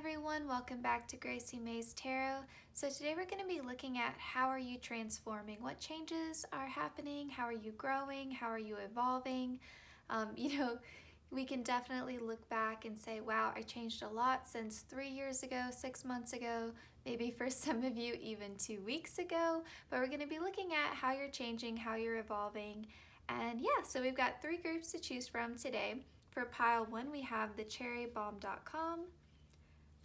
everyone, welcome back to Gracie May's Tarot. So today we're going to be looking at how are you transforming, what changes are happening, how are you growing, how are you evolving. We can definitely look back and say, wow, I changed a lot since 3 years ago, 6 months ago, maybe for some of you even 2 weeks ago, but we're going to be looking at how you're changing, how you're evolving. And yeah, so we've got 3 groups to choose from today. For pile 1, we have the cherrybomb.com.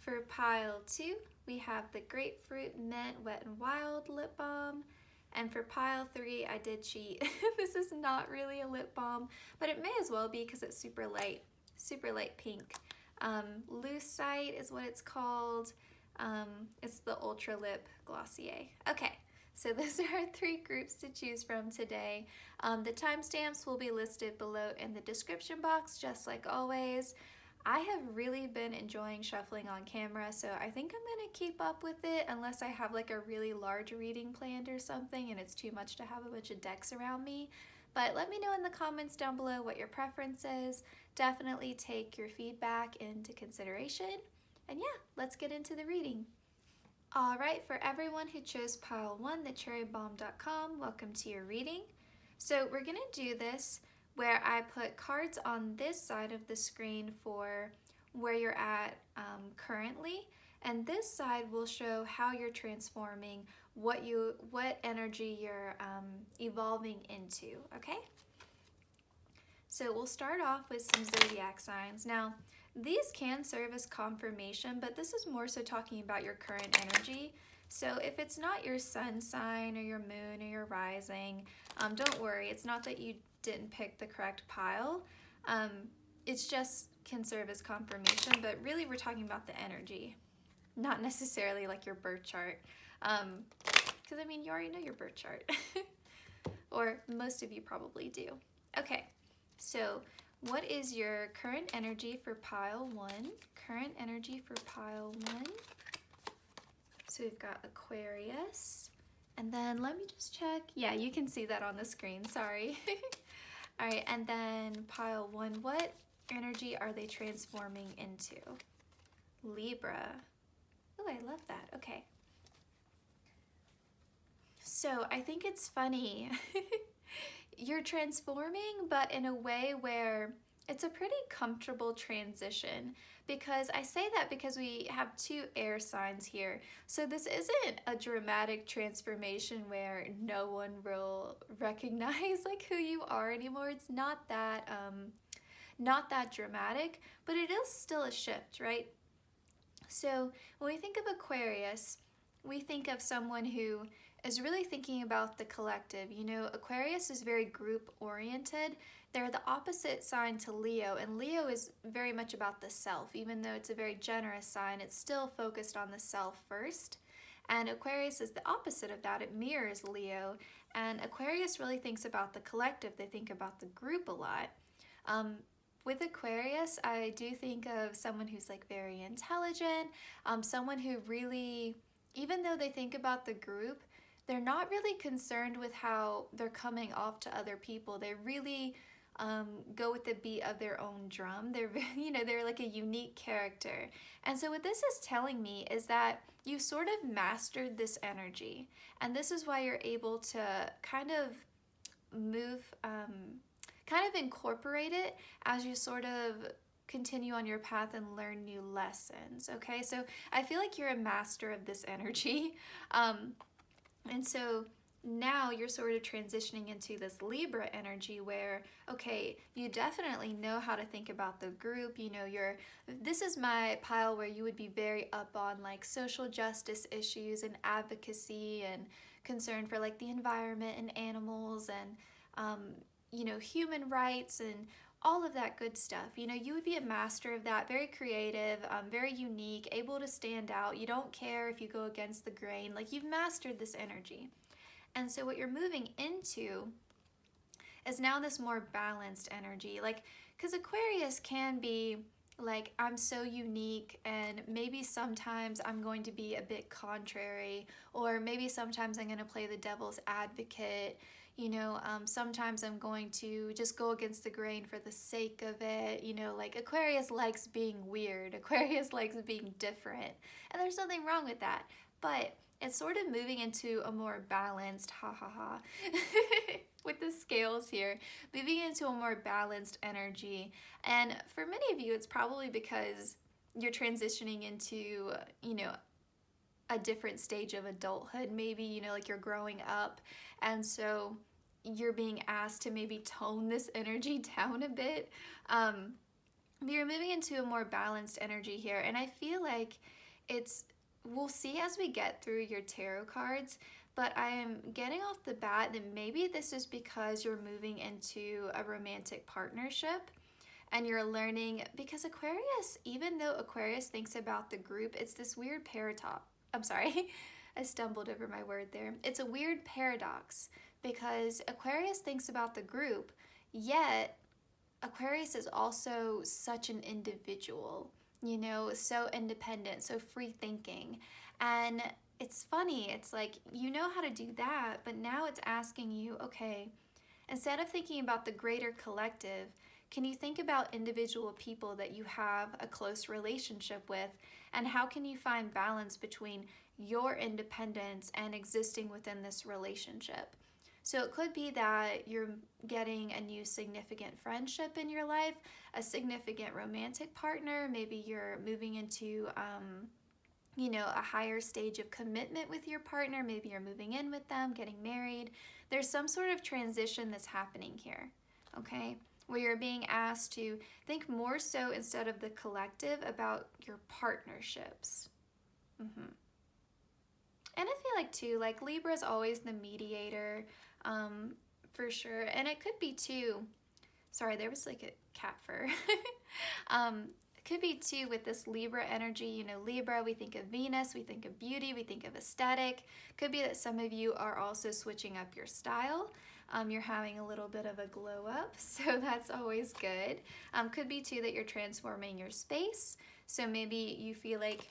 For pile 2, we have the Grapefruit Mint Wet n Wild Lip Balm. And for pile 3, I did cheat. This is not really a lip balm, but it may as well be because it's super light pink. Lucite is what it's called. It's the Ultra Lip Glossier. Okay, so those are our 3 groups to choose from today. The timestamps will be listed below in the description box, just like always. I have really been enjoying shuffling on camera, so I think I'm gonna keep up with it unless I have like a really large reading planned or something and it's too much to have a bunch of decks around me. But let me know in the comments down below what your preference is. Definitely take your feedback into consideration. And yeah, let's get into the reading. Alright, for everyone who chose pile 1, the cherrybomb.com, welcome to your reading. So we're gonna do this where I put cards on this side of the screen for where you're at currently, and this side will show how you're transforming, what energy you're evolving into, okay? So we'll start off with some zodiac signs. Now, these can serve as confirmation, but this is more so talking about your current energy. So if it's not your sun sign or your moon or your rising, don't worry. It's not that you didn't pick the correct pile. It's just can serve as confirmation, but really we're talking about the energy, not necessarily like your birth chart. Because I mean, you already know your birth chart, or most of you probably do. Okay, so what is your current energy for pile 1? Current energy for pile 1. So we've got Aquarius, and then let me just check. Yeah, you can see that on the screen, sorry. All right, and then pile 1, what energy are they transforming into? Libra. Oh, I love that, okay. So I think it's funny. You're transforming, but in a way where it's a pretty comfortable transition, because I say that because we have 2 air signs here. So this isn't a dramatic transformation where no one will recognize like who you are anymore. It's not that dramatic, but it is still a shift, right? So when we think of Aquarius, we think of someone who is really thinking about the collective. You know, Aquarius is very group oriented. They're the opposite sign to Leo, and Leo is very much about the self. Even though it's a very generous sign, it's still focused on the self first. And Aquarius is the opposite of that. It mirrors Leo, and Aquarius really thinks about the collective. They think about the group a lot. With Aquarius, I do think of someone who's like very intelligent, someone who really, even though they think about the group, they're not really concerned with how they're coming off to other people. They really go with the beat of their own drum. They're, they're like a unique character. And so what this is telling me is that you sort of mastered this energy. And this is why you're able to kind of move, kind of incorporate it as you sort of continue on your path and learn new lessons, okay? So I feel like you're a master of this energy. And so now you're sort of transitioning into this Libra energy where, okay, you definitely know how to think about the group. You know, this is my pile where you would be very up on like social justice issues and advocacy and concern for like the environment and animals and, human rights and all of that good stuff. You know, you would be a master of that, very creative, very unique, able to stand out. You don't care if you go against the grain. Like, you've mastered this energy. And so what you're moving into is now this more balanced energy. Like, because Aquarius can be like, I'm so unique, and maybe sometimes I'm going to be a bit contrary, or maybe sometimes I'm going to play the devil's advocate. Sometimes I'm going to just go against the grain for the sake of it. Like Aquarius likes being weird. Aquarius likes being different. And there's nothing wrong with that. But it's sort of moving into a more balanced, with the scales here, moving into a more balanced energy. And for many of you, it's probably because you're transitioning into, a different stage of adulthood. Maybe, like you're growing up. And so you're being asked to maybe tone this energy down a bit. But you're moving into a more balanced energy here. And I feel like we'll see as we get through your tarot cards, but I am getting off the bat that maybe this is because you're moving into a romantic partnership and you're learning, because Aquarius, even though Aquarius thinks about the group, it's this weird paradox. I'm sorry, I stumbled over my word there. It's a weird paradox because Aquarius thinks about the group, yet Aquarius is also such an individual, so independent, so free thinking. And it's funny, it's like, you know how to do that, but now it's asking you, okay, instead of thinking about the greater collective, can you think about individual people that you have a close relationship with, and how can you find balance between your independence and existing within this relationship? So it could be that you're getting a new significant friendship in your life, a significant romantic partner. Maybe you're moving into, a higher stage of commitment with your partner. Maybe you're moving in with them, getting married. There's some sort of transition that's happening here, okay? Where you're being asked to think more so instead of the collective about your partnerships. And I feel like too, like Libra is always the mediator, for sure. And it could be too, sorry, there was like a cat fur. It could be too with this Libra energy. Libra, we think of Venus, we think of beauty, we think of aesthetic. Could be that some of you are also switching up your style. You're having a little bit of a glow up, so that's always good. Could be too that you're transforming your space. So maybe you feel like,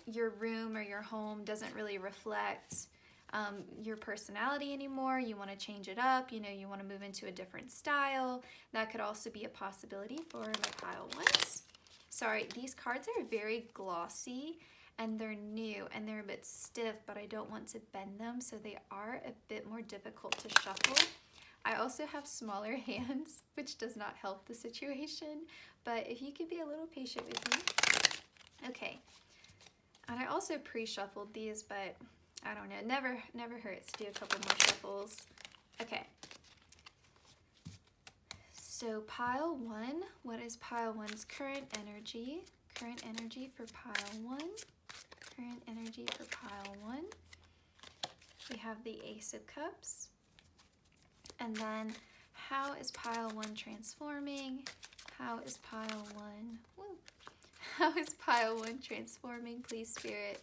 your room or your home doesn't really reflect your personality anymore. You want to change it up. You want to move into a different style. That could also be a possibility for my pile ones. Sorry, these cards are very glossy and they're new and they're a bit stiff, but I don't want to bend them, so they are a bit more difficult to shuffle. I also have smaller hands, which does not help the situation, but if you could be a little patient with me. Okay, and I also pre-shuffled these, but I don't know, never hurts to do a couple more shuffles. Okay, so pile one, what is pile one's current energy? Current energy for pile one. Current energy for pile one. We have the Ace of Cups. And then how is pile one transforming? How is pile one? Woo. How is pile one transforming, please, Spirit?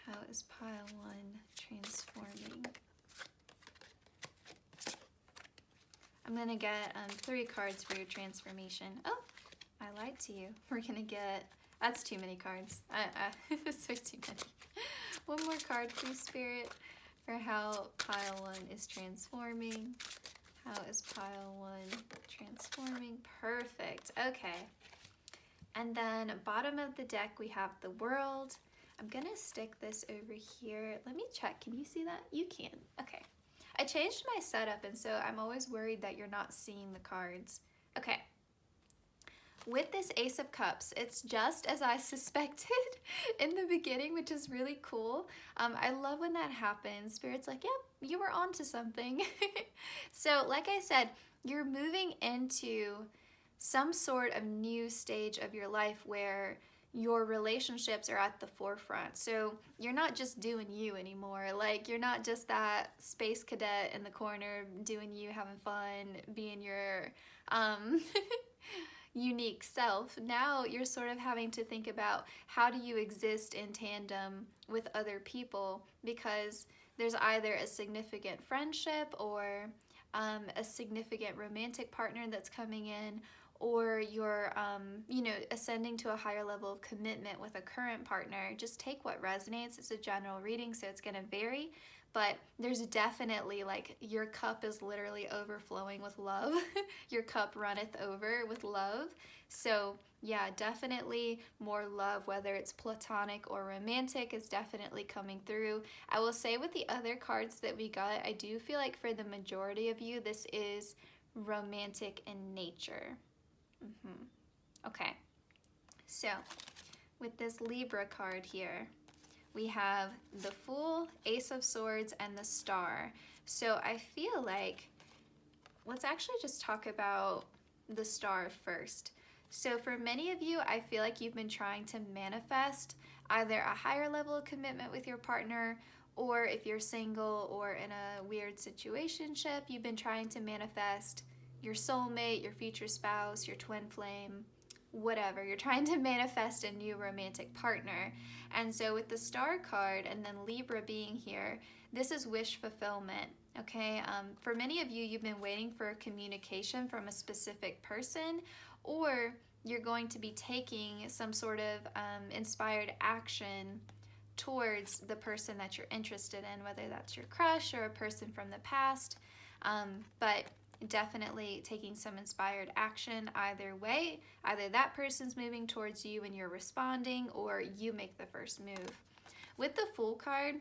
How is pile one transforming? I'm going to get 3 cards for your transformation. Oh, I lied to you. We're going to get, that's too many cards. That's way too many. One more card, please, Spirit, for how pile one is transforming. How is pile one transforming? Perfect. Okay. And then bottom of the deck, we have the World. I'm going to stick this over here. Let me check. Can you see that? You can. Okay. I changed my setup, and so I'm always worried that you're not seeing the cards. Okay. With this Ace of Cups, it's just as I suspected in the beginning, which is really cool. I love when that happens. Spirit's like, yep, you were onto something. So like I said, you're moving into some sort of new stage of your life where your relationships are at the forefront. So you're not just doing you anymore. Like, you're not just that space cadet in the corner doing you, having fun, being your unique self. Now you're sort of having to think about how do you exist in tandem with other people, because there's either a significant friendship or a significant romantic partner that's coming in, or you're, ascending to a higher level of commitment with a current partner. Just take what resonates. It's a general reading, so it's going to vary. but there's definitely like your cup is literally overflowing with love. Your cup runneth over with love. So yeah, definitely more love, whether it's platonic or romantic, is definitely coming through. I will say with the other cards that we got, I do feel like for the majority of you, this is romantic in nature. Okay, so with this Libra card here, we have the Fool, Ace of Swords, and the Star. So I feel like, let's actually just talk about the Star first. So for many of you, I feel like you've been trying to manifest either a higher level of commitment with your partner, or if you're single or in a weird situationship, you've been trying to manifest your soulmate, your future spouse, your twin flame, whatever. You're trying to manifest a new romantic partner. And so with the Star card and then Libra being here, this is wish fulfillment. Okay, for many of you, you've been waiting for communication from a specific person, or you're going to be taking some sort of inspired action towards the person that you're interested in, whether that's your crush or a person from the past. But definitely taking some inspired action either way. Either that person's moving towards you and you're responding, or you make the first move. With the Fool card,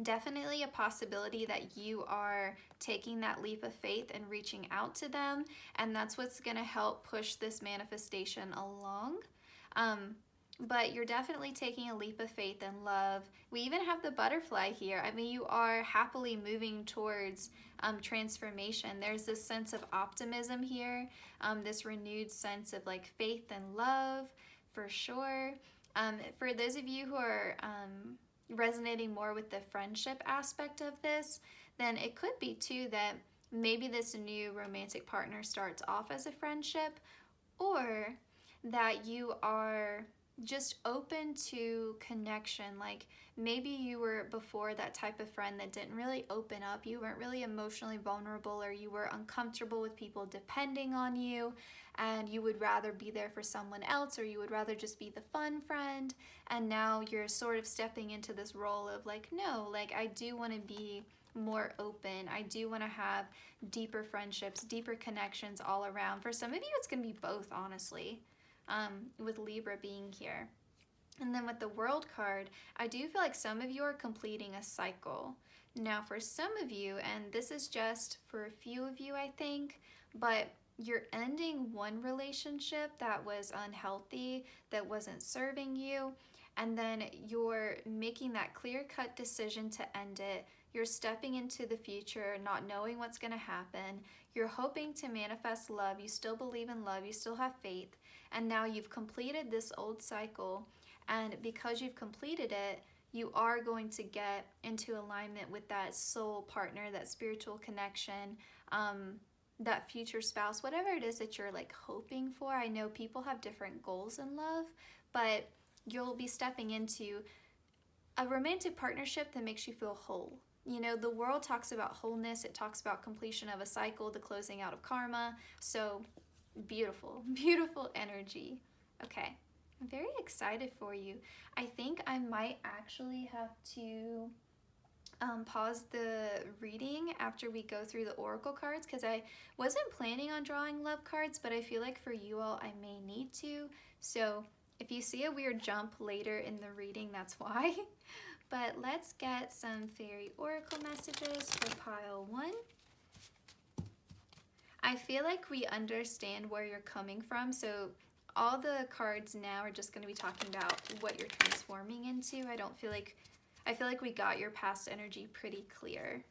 definitely a possibility that you are taking that leap of faith and reaching out to them, and that's what's going to help push this manifestation along. But you're definitely taking a leap of faith and love. We even have the butterfly here. I mean, you are happily moving towards transformation. There's this sense of optimism here, this renewed sense of like faith and love, for sure. For those of you who are resonating more with the friendship aspect of this, then it could be too that maybe this new romantic partner starts off as a friendship, or that you are just open to connection. Like maybe you were before that type of friend that didn't really open up, you weren't really emotionally vulnerable, or you were uncomfortable with people depending on you, and you would rather be there for someone else, or you would rather just be the fun friend. And now you're sort of stepping into this role of like, no, like I do want to be more open. I do want to have deeper friendships, deeper connections all around. For some of you, it's going to be both, honestly. With Libra being here. And then with the World card, I do feel like some of you are completing a cycle. Now for some of you, and this is just for a few of you, I think, but you're ending one relationship that was unhealthy, that wasn't serving you, and then you're making that clear-cut decision to end it. You're stepping into the future, not knowing what's going to happen. You're hoping to manifest love. You still believe in love. You still have faith. And now you've completed this old cycle. And because you've completed it, you are going to get into alignment with that soul partner, that spiritual connection, that future spouse, whatever it is that you're like hoping for. I know people have different goals in love, but you'll be stepping into a romantic partnership that makes you feel whole. You know, the world talks about wholeness. It talks about completion of a cycle, the closing out of karma. So beautiful, beautiful energy. Okay, I'm very excited for you. I think I might actually have to pause the reading after we go through the oracle cards, because I wasn't planning on drawing love cards, but I feel like for you all I may need to. So if you see a weird jump later in the reading, that's why. But let's get some fairy oracle messages for pile 1. I feel like we understand where you're coming from, so all the cards now are just going to be talking about what you're transforming into. I feel like we got your past energy pretty clear.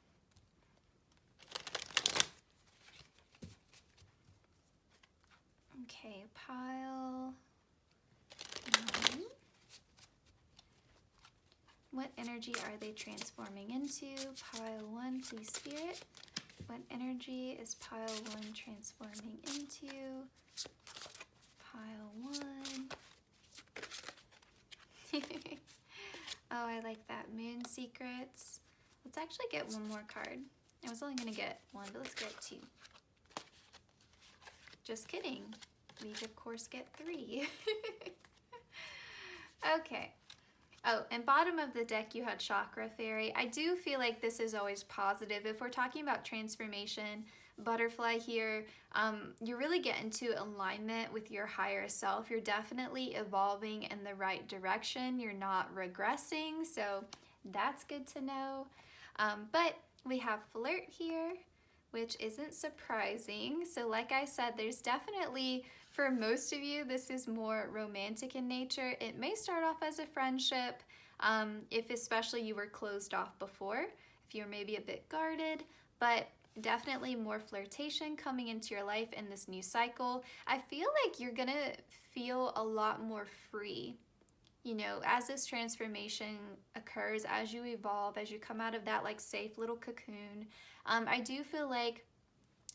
Okay, pile 1. What energy are they transforming into? Pile 1, please, Spirit. What energy is pile 1 transforming into? Pile 1. Oh, I like that. Moon Secrets. Let's actually get one more card. I was only going to get 1, but let's get 2. Just kidding. We, of course, get 3. Okay. Oh, and bottom of the deck you had Chakra Fairy. I do feel like this is always positive. If we're talking about transformation, butterfly here, you really get into alignment with your higher self. You're definitely evolving in the right direction. You're not regressing, so that's good to know. But we have flirt here, which isn't surprising. So like I said, there's definitely, for most of you, this is more romantic in nature. It may start off as a friendship, if especially you were closed off before, if you're maybe a bit guarded, but definitely more flirtation coming into your life in this new cycle. I feel like you're gonna feel a lot more free, you know, as this transformation occurs, as you evolve, as you come out of that like safe little cocoon. I do feel like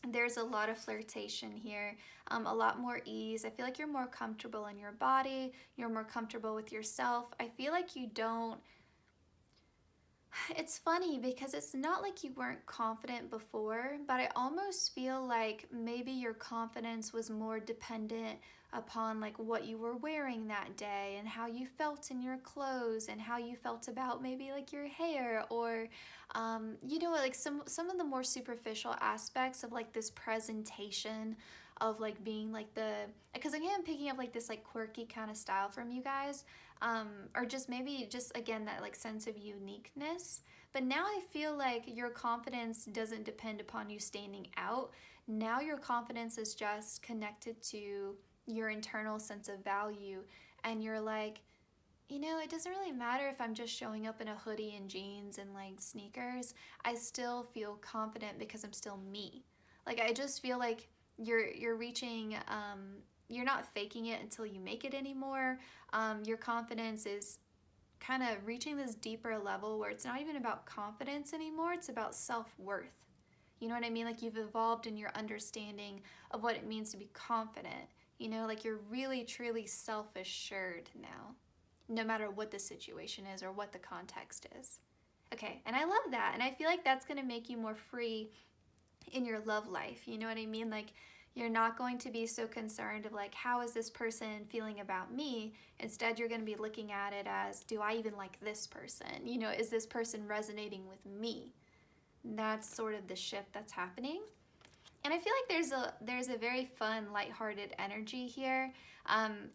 there's a lot of flirtation here, a lot more ease. I feel like you're more comfortable in your body, you're more comfortable with yourself. I feel like you don't, it's funny because it's not like you weren't confident before, but I almost feel like maybe your confidence was more dependent upon like what you were wearing that day and how you felt in your clothes and how you felt about maybe like your hair or you know, like some of the more superficial aspects of like this presentation of like being like the, because again I'm picking up like this like quirky kind of style from you guys, or just maybe just again that like sense of uniqueness. But now I feel like your confidence doesn't depend upon you standing out. Now your confidence is just connected to your internal sense of value, and you're like, you know, it doesn't really matter if I'm just showing up in a hoodie and jeans and like sneakers. I still feel confident because I'm still me. Like I just feel like you're reaching, you're not faking it until you make it anymore. Your confidence is kind of reaching this deeper level where it's not even about confidence anymore, it's about self-worth. You know what I mean? Like you've evolved in your understanding of what it means to be confident. You know, like you're really truly self-assured now, no matter what the situation is or what the context is. Okay, and I love that. And I feel like that's going to make you more free in your love life. You know what I mean? Like you're not going to be so concerned of like, how is this person feeling about me? Instead, you're going to be looking at it as, do I even like this person? You know, is this person resonating with me? That's sort of the shift that's happening. And I feel like there's a very fun, lighthearted energy here.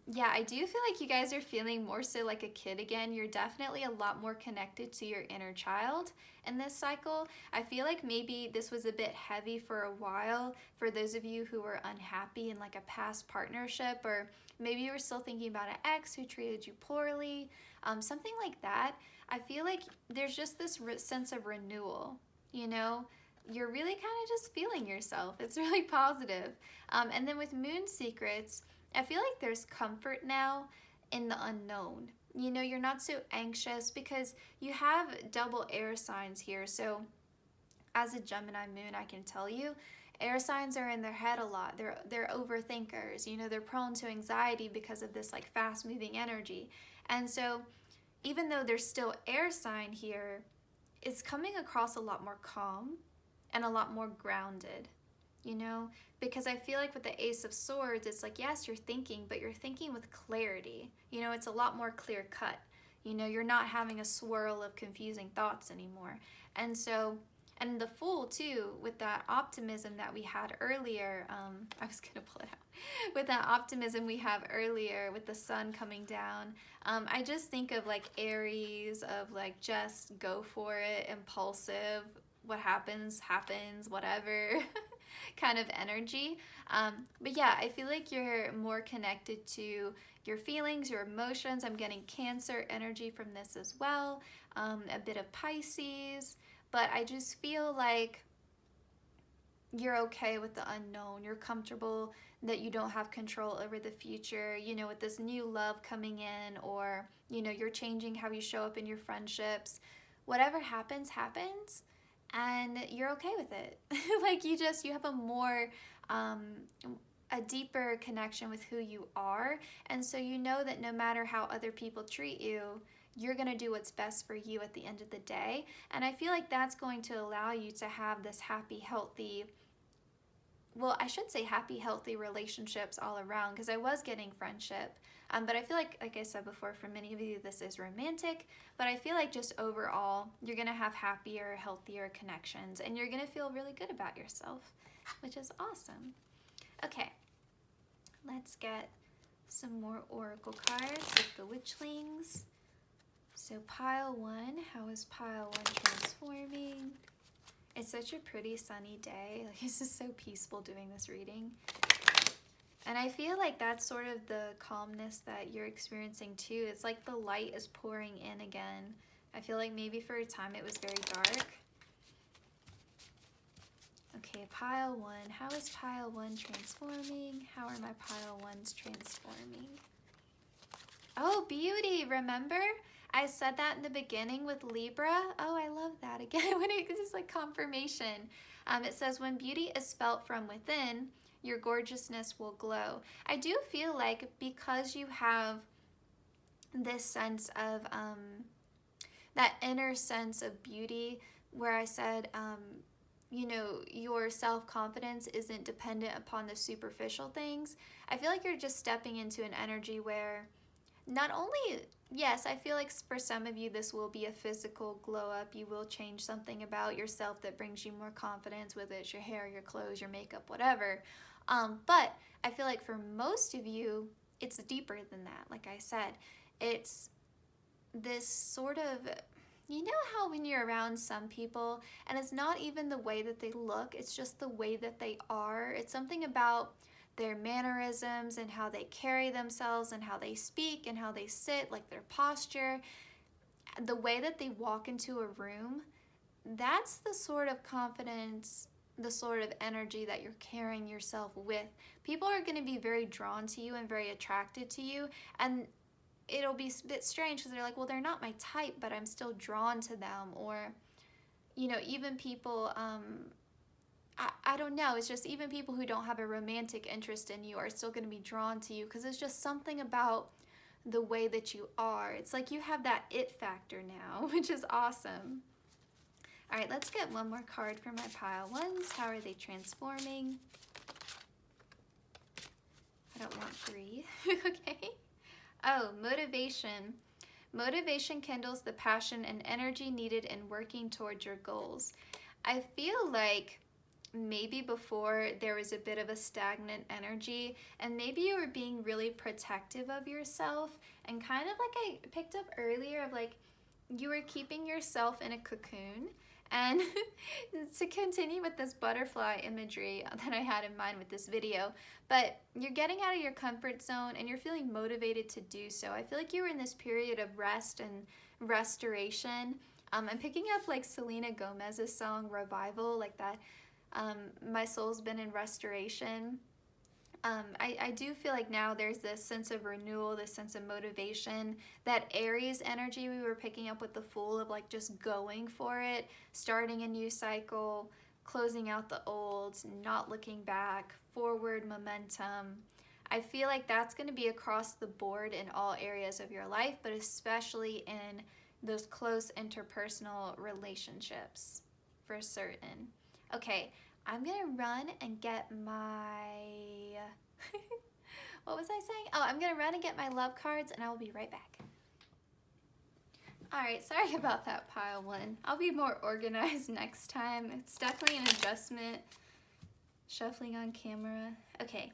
Yeah, I do feel like you guys are feeling more so like a kid again. You're definitely a lot more connected to your inner child in this cycle. I feel like maybe this was a bit heavy for a while for those of you who were unhappy in like a past partnership, or maybe you were still thinking about an ex who treated you poorly, something like that. I feel like there's just this sense of renewal, you know? You're really kind of just feeling yourself. It's really positive. And then with Moon Secrets, I feel like there's comfort now in the unknown. You know, you're not so anxious because you have double air signs here. So as a Gemini moon, I can tell you, air signs are in their head a lot. They're overthinkers. You know, they're prone to anxiety because of this like fast moving energy. And so even though there's still air sign here, it's coming across a lot more calm and a lot more grounded, you know? Because I feel like with the Ace of Swords, it's like, yes, you're thinking, but you're thinking with clarity. You know, it's a lot more clear cut. You know, you're not having a swirl of confusing thoughts anymore. And so, and the Fool too, with that optimism that we had earlier, I was gonna pull it out. With that optimism we have earlier with the sun coming down, I just think of like Aries, of like just go for it, impulsive, what happens, whatever kind of energy. But yeah, I feel like you're more connected to your feelings, your emotions. I'm getting Cancer energy from this as well, a bit of Pisces, but I just feel like you're okay with the unknown. You're comfortable that you don't have control over the future, you know, with this new love coming in, or, you know, you're changing how you show up in your friendships. Whatever happens, happens, and you're okay with it. Like you have a more, a deeper connection with who you are. And so you know that no matter how other people treat you, you're going to do what's best for you at the end of the day. And I feel like that's going to allow you to have this happy, healthy, well, I should say happy, healthy relationships all around, because I was getting friendship. But I feel like I said before, for many of you, this is romantic. But I feel like just overall, you're going to have happier, healthier connections. And you're going to feel really good about yourself, which is awesome. Okay, let's get some more oracle cards with the witchlings. So pile 1, how is pile 1 transforming? It's such a pretty sunny day. Like, it's just so peaceful doing this reading. And I feel like that's sort of the calmness that you're experiencing too. It's like the light is pouring in again. I feel like maybe for a time it was very dark. Okay, pile 1. How is pile 1 transforming? How are my pile 1s transforming? Oh, beauty, remember? I said that in the beginning with Libra. Oh, I love that. Again, when it's just like confirmation. It says, when beauty is felt from within, your gorgeousness will glow. I do feel like because you have this sense of, that inner sense of beauty, where I said, you know, your self-confidence isn't dependent upon the superficial things. I feel like you're just stepping into an energy where not only, yes, I feel like for some of you this will be a physical glow up. You will change something about yourself that brings you more confidence, whether it's your hair, your clothes, your makeup, whatever. But I feel like for most of you, it's deeper than that. Like I said, it's this sort of, you know how when you're around some people and it's not even the way that they look, it's just the way that they are. It's something about their mannerisms and how they carry themselves and how they speak and how they sit, like their posture, the way that they walk into a room. That's the sort of confidence, the sort of energy that you're carrying yourself with. People are going to be very drawn to you and very attracted to you, and it'll be a bit strange because they're like, well, they're not my type, but I'm still drawn to them. Or, you know, even people, I don't know, it's just even people who don't have a romantic interest in you are still going to be drawn to you because it's just something about the way that you are. It's like you have that it factor now, which is awesome. All right, let's get one more card for my pile 1s. How are they transforming? I don't want 3. Okay. Oh, motivation. Motivation kindles the passion and energy needed in working towards your goals. I feel like maybe before there was a bit of a stagnant energy, and maybe you were being really protective of yourself, and kind of like I picked up earlier of like you were keeping yourself in a cocoon. And to continue with this butterfly imagery that I had in mind with this video, but you're getting out of your comfort zone and you're feeling motivated to do so. I feel like you were in this period of rest and restoration. I'm picking up like Selena Gomez's song Revival, like that, my soul's been in restoration. I do feel like now there's this sense of renewal, this sense of motivation, that Aries energy we were picking up with the Fool of like just going for it, starting a new cycle, closing out the old, not looking back, forward momentum. I feel like that's going to be across the board in all areas of your life, but especially in those close interpersonal relationships for certain. Okay, I'm gonna run and get my, what was I saying? Oh, I'm gonna run and get my love cards and I will be right back. All right, sorry about that, pile 1. I'll be more organized next time. It's definitely an adjustment, shuffling on camera. Okay,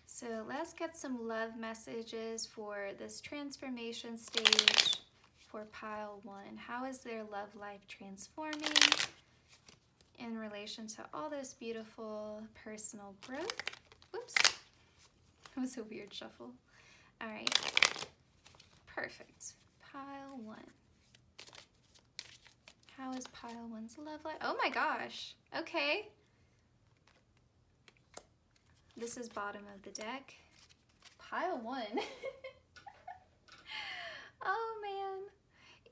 so let's get some love messages for this transformation stage for pile 1. How is their love life transforming in relation to all this beautiful personal growth? Whoops, that was a weird shuffle. All right, perfect. Pile 1. How is pile 1's love life? Oh my gosh, okay. This is bottom of the deck. Pile 1. Oh man.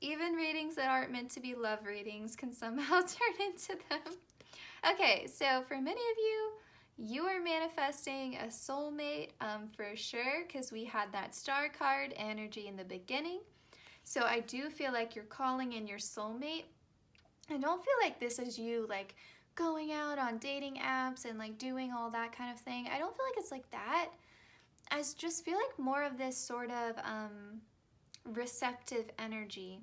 Even readings that aren't meant to be love readings can somehow turn into them. Okay, so for many of you, you are manifesting a soulmate for sure, because we had that star card energy in the beginning. So I do feel like you're calling in your soulmate. I don't feel like this is you like going out on dating apps and like doing all that kind of thing. I don't feel like it's like that. I just feel like more of this sort of receptive energy.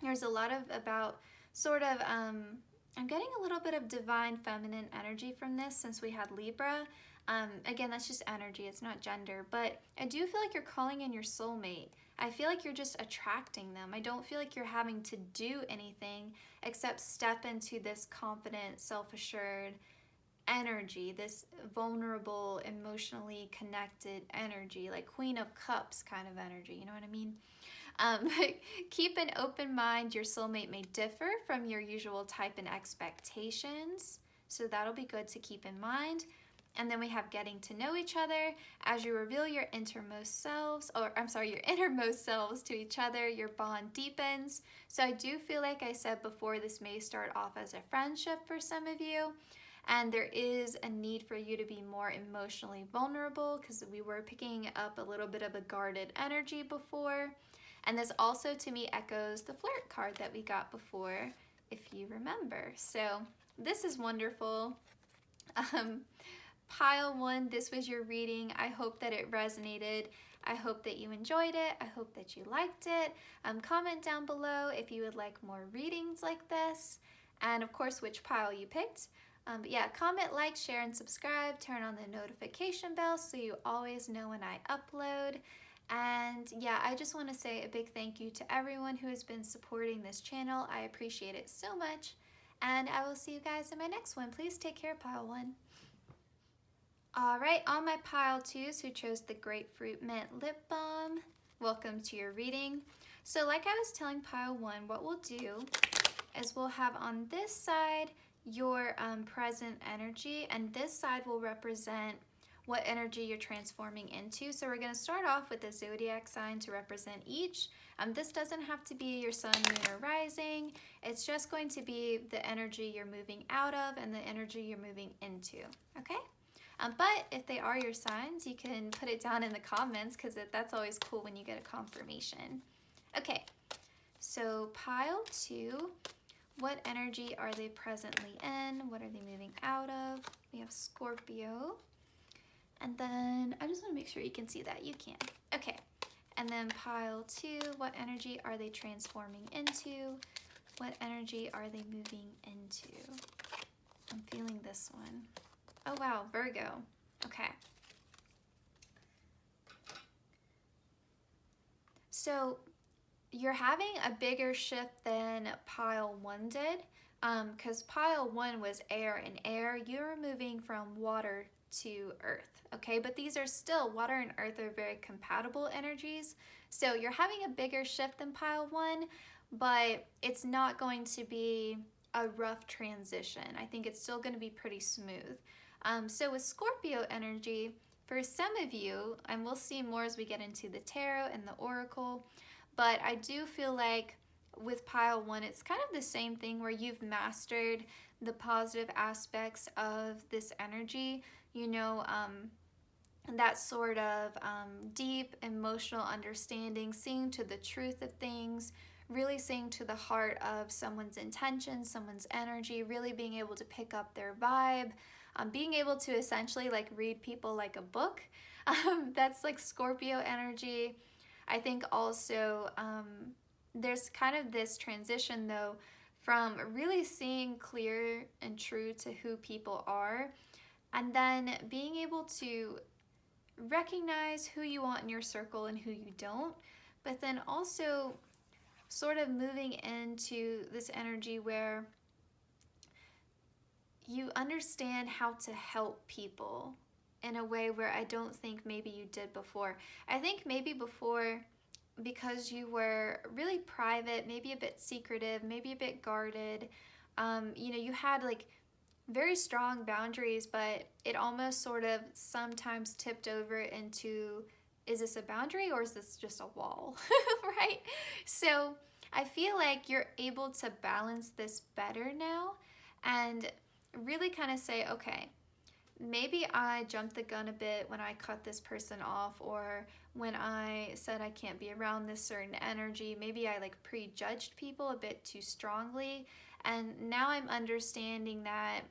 There's a lot of about sort of, I'm getting a little bit of divine feminine energy from this since we had Libra. Again, that's just energy, it's not gender, but I do feel like you're calling in your soulmate. I feel like you're just attracting them. I don't feel like you're having to do anything except step into this confident, self-assured energy, this vulnerable, emotionally connected energy, like Queen of Cups kind of energy, you know what I mean? Um, Keep an open mind. Your soulmate may differ from your usual type and expectations, so that'll be good to keep in mind. And then we have getting to know each other. As you reveal your innermost selves to each other, your bond deepens. So I do feel like I said before, this may start off as a friendship for some of you. And there is a need for you to be more emotionally vulnerable because we were picking up a little bit of a guarded energy before. And this also to me echoes the flirt card that we got before, if you remember. So this is wonderful. Pile 1, this was your reading. I hope that it resonated. I hope that you enjoyed it. I hope that you liked it. Comment down below if you would like more readings like this. And of course, which pile you picked. But yeah, comment, like, share, and subscribe. Turn on the notification bell so you always know when I upload. And yeah, I just want to say a big thank you to everyone who has been supporting this channel. I appreciate it so much. And I will see you guys in my next one. Please take care, pile 1. Alright, on my pile 2s who chose the Grapefruit Mint Lip Balm, welcome to your reading. So like I was telling pile 1, what we'll do is we'll have on this side your present energy, and this side will represent what energy you're transforming into. So we're going to start off with the zodiac sign to represent each. This doesn't have to be your sun, moon, or rising. It's just going to be the energy you're moving out of and the energy you're moving into, okay? But if they are your signs, you can put it down in the comments because that's always cool when you get a confirmation. Okay, so pile 2, what energy are they presently in? What are they moving out of? We have Scorpio. And then I just want to make sure you can see that. You can. Okay. And then pile 2, what energy are they transforming into? What energy are they moving into? I'm feeling this one. Oh wow, Virgo. Okay. So you're having a bigger shift than pile 1 did, because pile 1 was air and air. You're moving from water to earth, okay? But these are still, water and earth are very compatible energies. So you're having a bigger shift than pile 1, but it's not going to be a rough transition. I think it's still going to be pretty smooth. So with Scorpio energy, for some of you, and we'll see more as we get into the tarot and the oracle, but I do feel like with pile 1, it's kind of the same thing where you've mastered the positive aspects of this energy, you know, that sort of deep emotional understanding, seeing to the truth of things, really seeing to the heart of someone's intentions, someone's energy, really being able to pick up their vibe, being able to essentially like read people like a book. That's like Scorpio energy. I think also there's kind of this transition though from really seeing clear and true to who people are, and then being able to recognize who you want in your circle and who you don't, but then also sort of moving into this energy where you understand how to help people in a way where I don't think maybe you did before. I think maybe before, because you were really private, maybe a bit secretive, maybe a bit guarded, you know, you had like very strong boundaries, but it almost sort of sometimes tipped over into, is this a boundary or is this just a wall, right? So I feel like you're able to balance this better now and really kind of say, okay, maybe I jumped the gun a bit when I cut this person off, or when I said I can't be around this certain energy. Maybe I like prejudged people a bit too strongly, and now I'm understanding that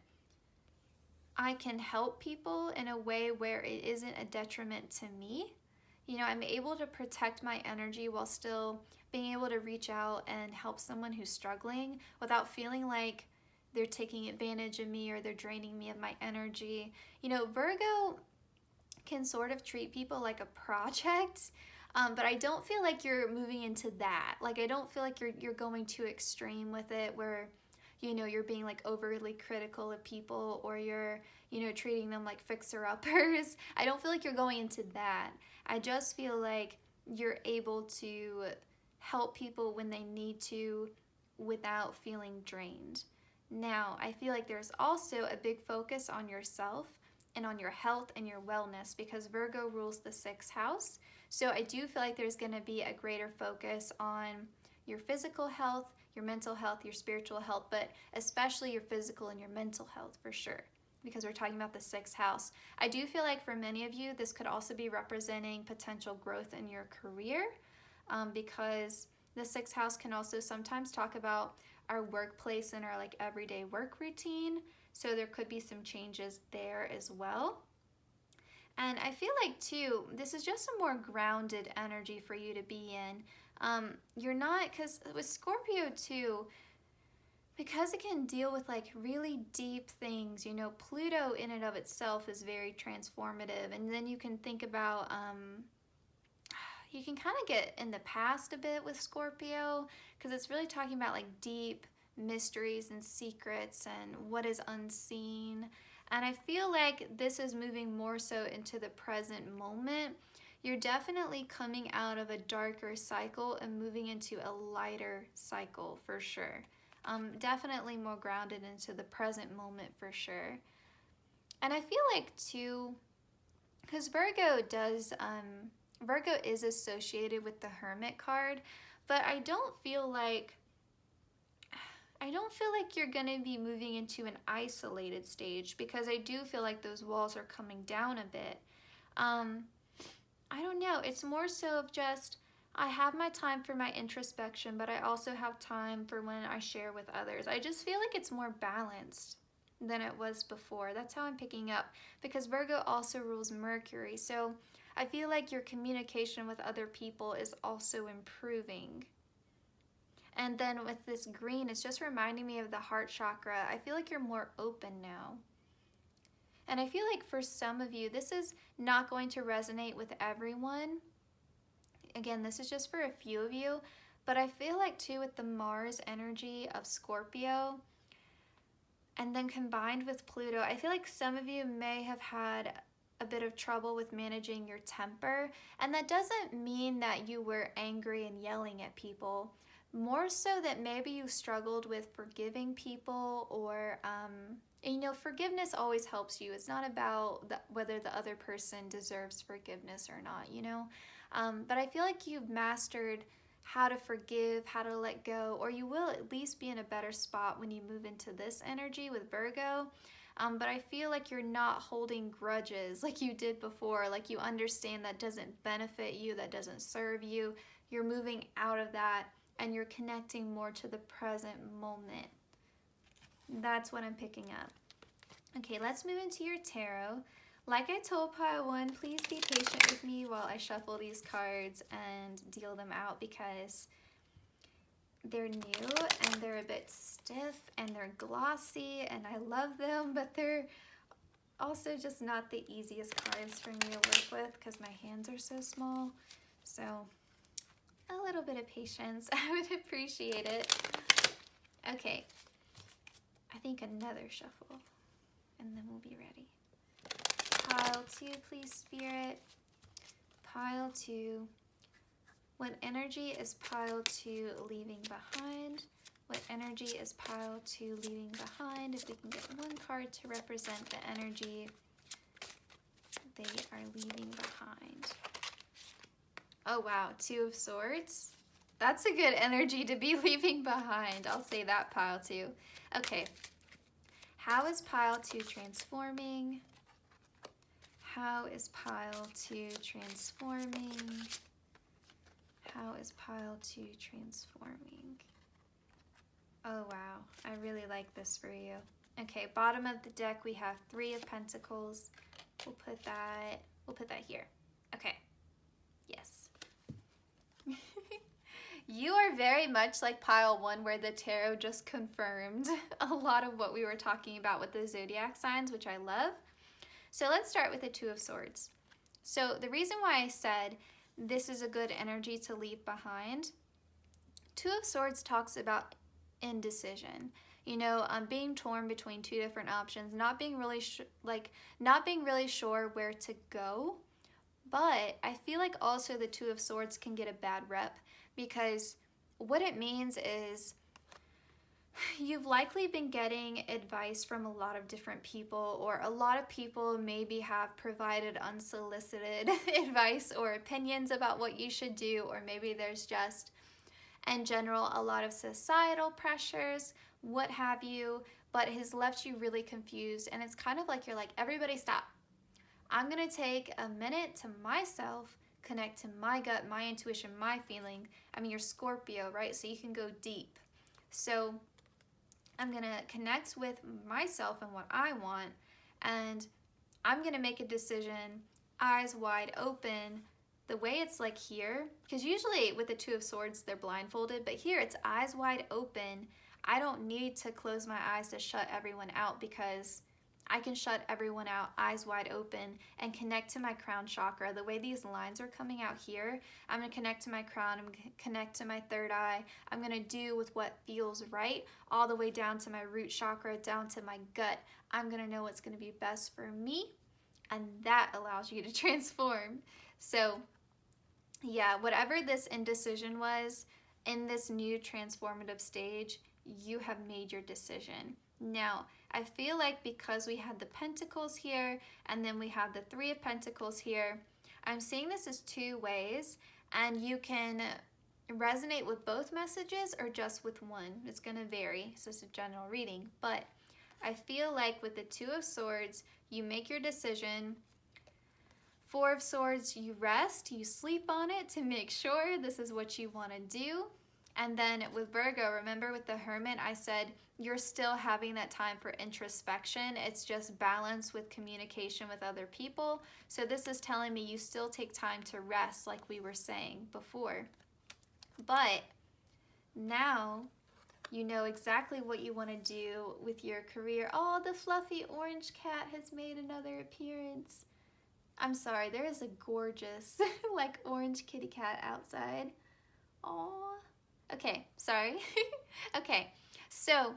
I can help people in a way where it isn't a detriment to me. You know, I'm able to protect my energy while still being able to reach out and help someone who's struggling without feeling like they're taking advantage of me or they're draining me of my energy. You know, Virgo can sort of treat people like a project, but I don't feel like you're moving into that. Like, I don't feel like you're going too extreme with it where, you know, you're being like overly critical of people, or you're, you know, treating them like fixer-uppers. I don't feel like you're going into that. I just feel like you're able to help people when they need to without feeling drained. Now, I feel like there's also a big focus on yourself and on your health and your wellness, because Virgo rules the 6th house. So I do feel like there's going to be a greater focus on your physical health, your mental health, your spiritual health, but especially your physical and your mental health for sure, because we're talking about the 6th house. I do feel like for many of you, this could also be representing potential growth in your career, because the 6th house can also sometimes talk about our workplace and our like everyday work routine. So there could be some changes there as well. And I feel like too, this is just a more grounded energy for you to be in. You're not, because with Scorpio too, because it can deal with like really deep things, you know, Pluto in and of itself is very transformative. And then you can think about, you can kind of get in the past a bit with Scorpio, because it's really talking about like deep mysteries and secrets and what is unseen. And I feel like this is moving more so into the present moment. You're definitely coming out of a darker cycle and moving into a lighter cycle for sure. Definitely more grounded into the present moment for sure. And I feel like too, because Virgo is associated with the Hermit card, but I don't feel like you're going to be moving into an isolated stage, because I do feel like those walls are coming down a bit. I don't know. It's more so of just, I have my time for my introspection, but I also have time for when I share with others. I just feel like it's more balanced than it was before. That's how I'm picking up, because Virgo also rules Mercury. So I feel like your communication with other people is also improving. And then with this green, it's just reminding me of the heart chakra. I feel like you're more open now. And I feel like for some of you, this is not going to resonate with everyone. Again, this is just for a few of you. But I feel like too, with the Mars energy of Scorpio, and then combined with Pluto, I feel like some of you may have had a bit of trouble with managing your temper. And that doesn't mean that you were angry and yelling at people. More so that maybe you struggled with forgiving people, or, you know, forgiveness always helps you. It's not about whether the other person deserves forgiveness or not, you know. But I feel like you've mastered how to forgive, how to let go, or you will at least be in a better spot when you move into this energy with Virgo. But I feel like you're not holding grudges like you did before. Like, you understand that doesn't benefit you, that doesn't serve you. You're moving out of that, and you're connecting more to the present moment. That's what I'm picking up. Okay, let's move into your tarot. Like I told pile 1, please be patient with me while I shuffle these cards and deal them out, because they're new and they're a bit stiff and they're glossy and I love them, but they're also just not the easiest cards for me to work with because my hands are so small. So a little bit of patience, I would appreciate it. Okay, I think another shuffle and then we'll be ready. Pile 2, please, Spirit. Pile 2. What energy is pile 2 leaving behind? What energy is pile 2 leaving behind? If we can get one card to represent the energy they are leaving behind. Oh wow, 2 of Swords. That's a good energy to be leaving behind. I'll say that, pile 2. Okay, how is pile 2 transforming? How is pile 2 transforming? How is pile 2 transforming? Oh wow, I really like this for you. Okay, bottom of the deck we have 3 of Pentacles. We'll put that here. Okay. Yes. You are very much like pile 1, where the tarot just confirmed a lot of what we were talking about with the zodiac signs, which I love. So let's start with the 2 of Swords. So the reason why I said this is a good energy to leave behind, 2 of Swords talks about indecision. You know, being torn between 2 different options, not being really sure where to go. But I feel like also the 2 of Swords can get a bad rep, because what it means is you've likely been getting advice from a lot of different people, or a lot of people maybe have provided unsolicited advice or opinions about what you should do, or maybe there's just, in general, a lot of societal pressures, what have you, but has left you really confused. And it's kind of like you're like, everybody stop. I'm going to take a minute to myself, connect to my gut, my intuition, my feeling. I mean, you're Scorpio, right? So you can go deep. So I'm going to connect with myself and what I want, and I'm going to make a decision, eyes wide open. The way it's like here, because usually with the 2 of Swords, they're blindfolded, but here it's eyes wide open. I don't need to close my eyes to shut everyone out, because I can shut everyone out, eyes wide open, and connect to my crown chakra. The way these lines are coming out here, I'm going to connect to my crown, I'm going to connect to my 3rd eye. I'm going to do with what feels right, all the way down to my root chakra, down to my gut. I'm going to know what's going to be best for me, and that allows you to transform. So yeah, whatever this indecision was, in this new transformative stage, you have made your decision. Now, I feel like because we had the Pentacles here, and then we have the 3 of Pentacles here, I'm seeing this as 2 ways, and you can resonate with both messages or just with one. It's going to vary. So it's a general reading, but I feel like with the 2 of Swords, you make your decision. 4 of Swords, you rest, you sleep on it to make sure this is what you want to do. And then with Virgo, remember with the Hermit, I said you're still having that time for introspection. It's just balance with communication with other people. So this is telling me you still take time to rest, like we were saying before. But now you know exactly what you want to do with your career. Oh, the fluffy orange cat has made another appearance. I'm sorry, there is a gorgeous like orange kitty cat outside. Aww. Okay, sorry. Okay, so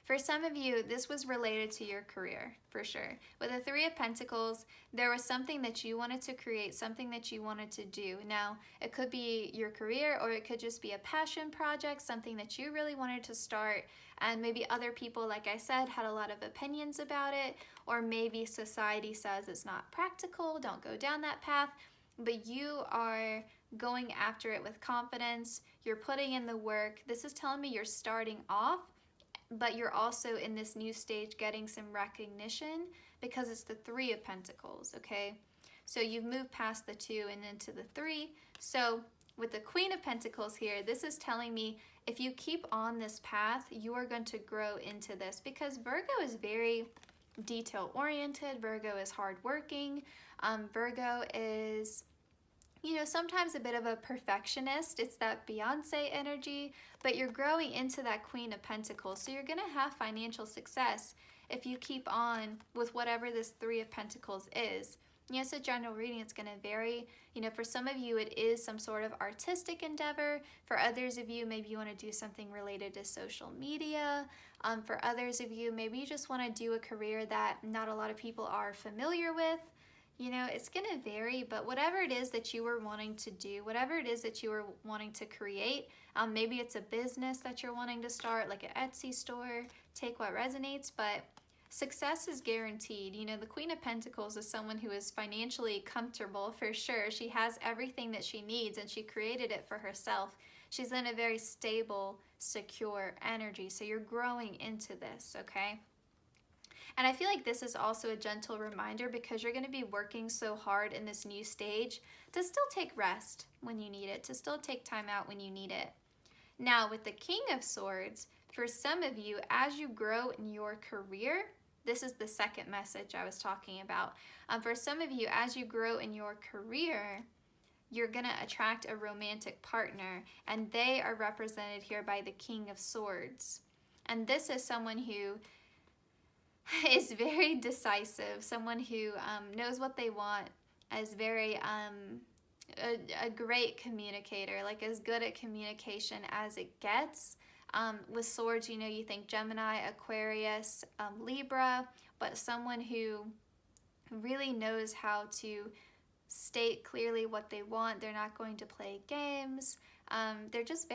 for some of you, this was related to your career, for sure. With the 3 of Pentacles, there was something that you wanted to create, something that you wanted to do. Now, it could be your career, or it could just be a passion project, something that you really wanted to start, and maybe other people, like I said, had a lot of opinions about it, or maybe society says it's not practical, don't go down that path, but you are going after it with confidence, you're putting in the work. This is telling me you're starting off, but you're also in this new stage getting some recognition, because it's the 3 of Pentacles, okay? So you've moved past the 2 and into the 3. So with the Queen of Pentacles here, this is telling me if you keep on this path, you are going to grow into this, because Virgo is very detail-oriented. Virgo is hardworking. Virgo is, you know, sometimes a bit of a perfectionist. It's that Beyonce energy, but you're growing into that Queen of Pentacles. So you're going to have financial success if you keep on with whatever this 3 of Pentacles is. Yes, a general reading, it's going to vary. You know, for some of you, it is some sort of artistic endeavor. For others of you, maybe you want to do something related to social media. For others of you, maybe you just want to do a career that not a lot of people are familiar with. You know, it's going to vary, but whatever it is that you were wanting to do, whatever it is that you were wanting to create, maybe it's a business that you're wanting to start, like an Etsy store, take what resonates, but success is guaranteed. You know, the Queen of Pentacles is someone who is financially comfortable for sure. She has everything that she needs, and she created it for herself. She's in a very stable, secure energy, so you're growing into this, okay? And I feel like this is also a gentle reminder, because you're going to be working so hard in this new stage, to still take rest when you need it, to still take time out when you need it. Now, with the King of Swords, for some of you, as you grow in your career, this is the second message I was talking about. For some of you, as you grow in your career, you're going to attract a romantic partner, and they are represented here by the King of Swords. And this is someone who is very decisive, someone who knows what they want, is very a great communicator, like as good at communication as it gets. With swords, you know, you think Gemini, Aquarius, Libra, but someone who really knows how to state clearly what they want. They're not going to play games. They're just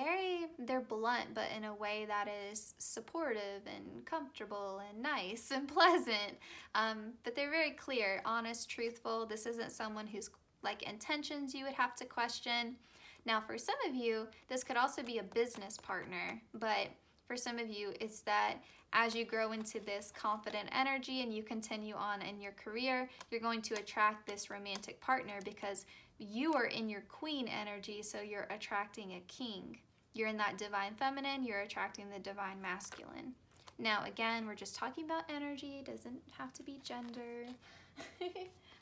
they're blunt, but in a way that is supportive and comfortable and nice and pleasant. But they're very clear, honest, truthful. This isn't someone who's like intentions you would have to question. Now, for some of you, this could also be a business partner, but for some of you, it's that as you grow into this confident energy and you continue on in your career, you're going to attract this romantic partner because you are in your queen energy, so you're attracting a king. You're in that divine feminine, you're attracting the divine masculine. Now, again, we're just talking about energy. It doesn't have to be gender.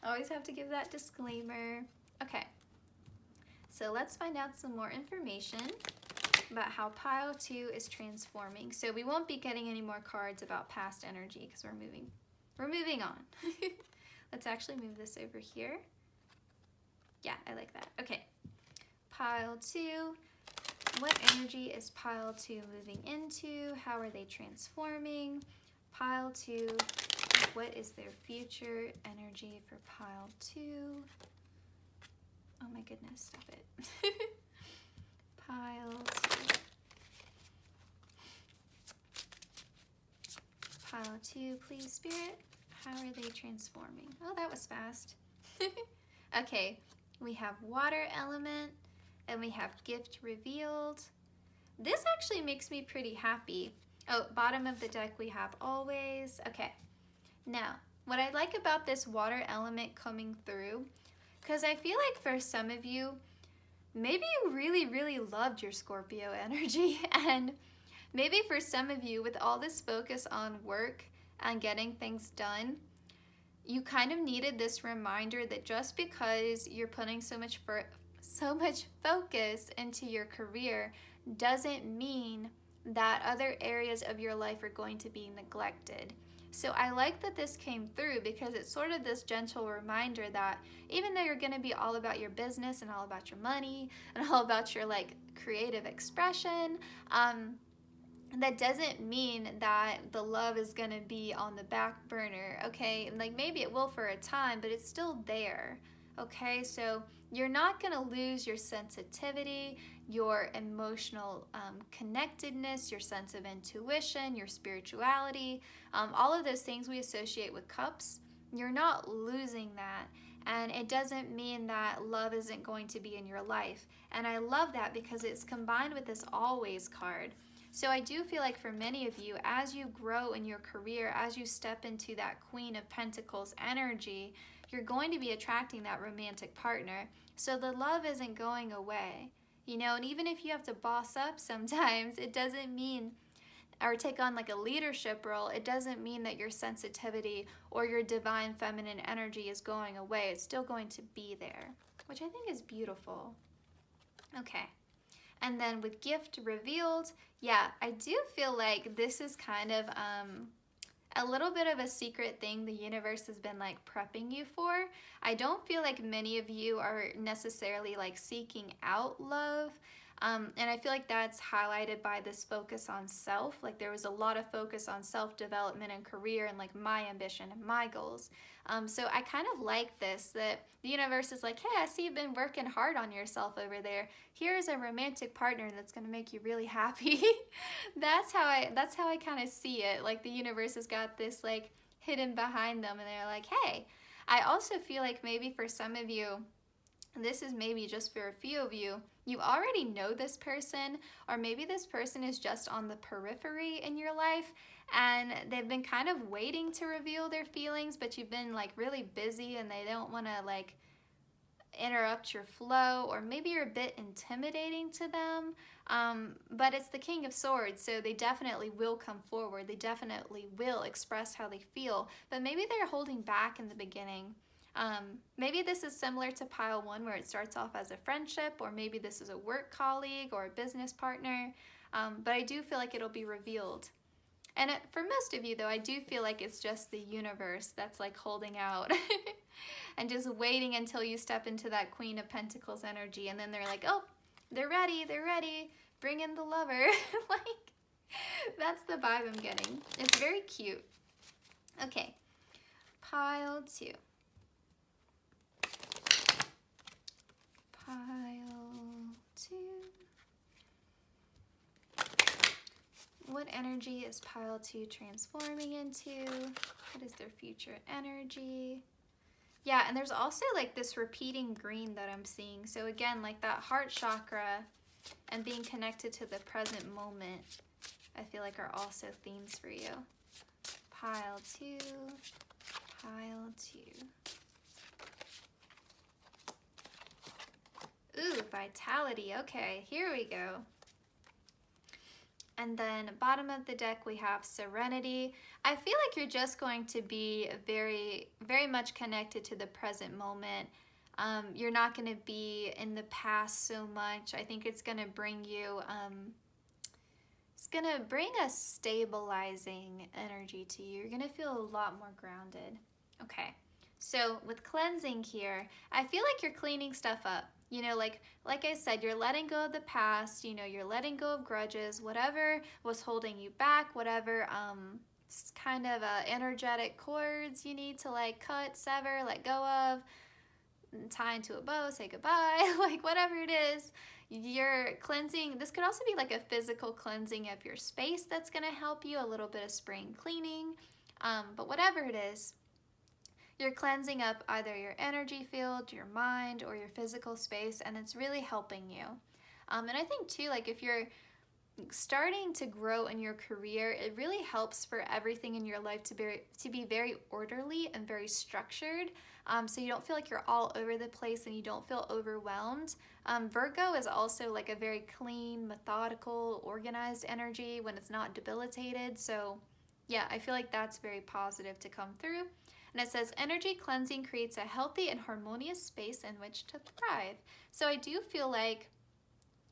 Always have to give that disclaimer. Okay, so let's find out some more information about how pile 2 is transforming. So we won't be getting any more cards about past energy because we're moving on. Let's actually move this over here. Yeah, I like that. Okay, pile 2. What energy is pile 2 moving into? How are they transforming? Pile 2, what is their future energy for pile 2? Oh my goodness, stop it. Pile 2. Pile 2, please, Spirit. How are they transforming? Oh, that was fast. Okay, we have water element, and we have gift revealed. This actually makes me pretty happy. Oh, bottom of the deck we have always. Okay, now, what I like about this water element coming through, because I feel like for some of you, maybe you really, really loved your Scorpio energy, and maybe for some of you, with all this focus on work and getting things done, you kind of needed this reminder that just because you're putting so much focus into your career doesn't mean that other areas of your life are going to be neglected. So I like that this came through because it's sort of this gentle reminder that even though you're going to be all about your business and all about your money and all about your like creative expression, that doesn't mean that the love is going to be on the back burner, okay? And like maybe it will for a time, but it's still there, okay? So you're not going to lose your sensitivity, your emotional connectedness, your sense of intuition, your spirituality, all of those things we associate with cups. You're not losing that. And it doesn't mean that love isn't going to be in your life. And I love that because it's combined with this always card. So I do feel like for many of you, as you grow in your career, as you step into that Queen of Pentacles energy, you're going to be attracting that romantic partner. So the love isn't going away, you know, and even if you have to boss up sometimes, it doesn't mean, or take on like a leadership role, it doesn't mean that your sensitivity or your divine feminine energy is going away. It's still going to be there, which I think is beautiful. Okay. And then with gift revealed, yeah, I do feel like this is kind of a little bit of a secret thing the universe has been like prepping you for. I don't feel like many of you are necessarily like seeking out love. And I feel like that's highlighted by this focus on self. Like there was a lot of focus on self-development and career and like my ambition and my goals. So I kind of like this, that the universe is like, hey, I see you've been working hard on yourself over there. Here's a romantic partner that's going to make you really happy. That's how I kind of see it. Like the universe has got this like hidden behind them, and they're like, hey. I also feel like maybe for some of you, this is maybe just for a few of you, you already know this person, or maybe this person is just on the periphery in your life and they've been kind of waiting to reveal their feelings, but you've been like really busy and they don't want to like interrupt your flow, or maybe you're a bit intimidating to them. But it's the King of Swords, so they definitely will come forward. They definitely will express how they feel, but maybe they're holding back in the beginning. Maybe this is similar to pile 1, where it starts off as a friendship, or maybe this is a work colleague or a business partner. But I do feel like it'll be revealed. And for most of you, though, I do feel like it's just the universe that's like holding out and just waiting until you step into that Queen of Pentacles energy. And then they're like, oh, they're ready. Bring in the lover. Like, that's the vibe I'm getting. It's very cute. Okay, pile 2. Pile 2. What energy is pile 2 transforming into? What is their future energy? Yeah, and there's also like this repeating green that I'm seeing. So again, like that heart chakra and being connected to the present moment, I feel like are also themes for you. Pile 2, pile 2. Ooh, vitality. Okay, here we go. And then bottom of the deck, we have serenity. I feel like you're just going to be very, very much connected to the present moment. You're not going to be in the past so much. I think it's going to bring you, it's going to bring a stabilizing energy to you. You're going to feel a lot more grounded. Okay, so with cleansing here, I feel like you're cleaning stuff up. You know, like I said, you're letting go of the past, you know, you're letting go of grudges, whatever was holding you back, whatever kind of energetic cords you need to like cut, sever, let go of, tie into a bow, say goodbye, like whatever it is, you're cleansing. This could also be like a physical cleansing of your space that's going to help you, a little bit of spring cleaning, but whatever it is, you're cleansing up either your energy field, your mind, or your physical space, and it's really helping you. And I think too, like if you're starting to grow in your career, it really helps for everything in your life to be very orderly and very structured, so you don't feel like you're all over the place and you don't feel overwhelmed. Virgo is also like a very clean, methodical, organized energy when it's not debilitated. So yeah, I feel like that's very positive to come through. And it says, energy cleansing creates a healthy and harmonious space in which to thrive. So I do feel like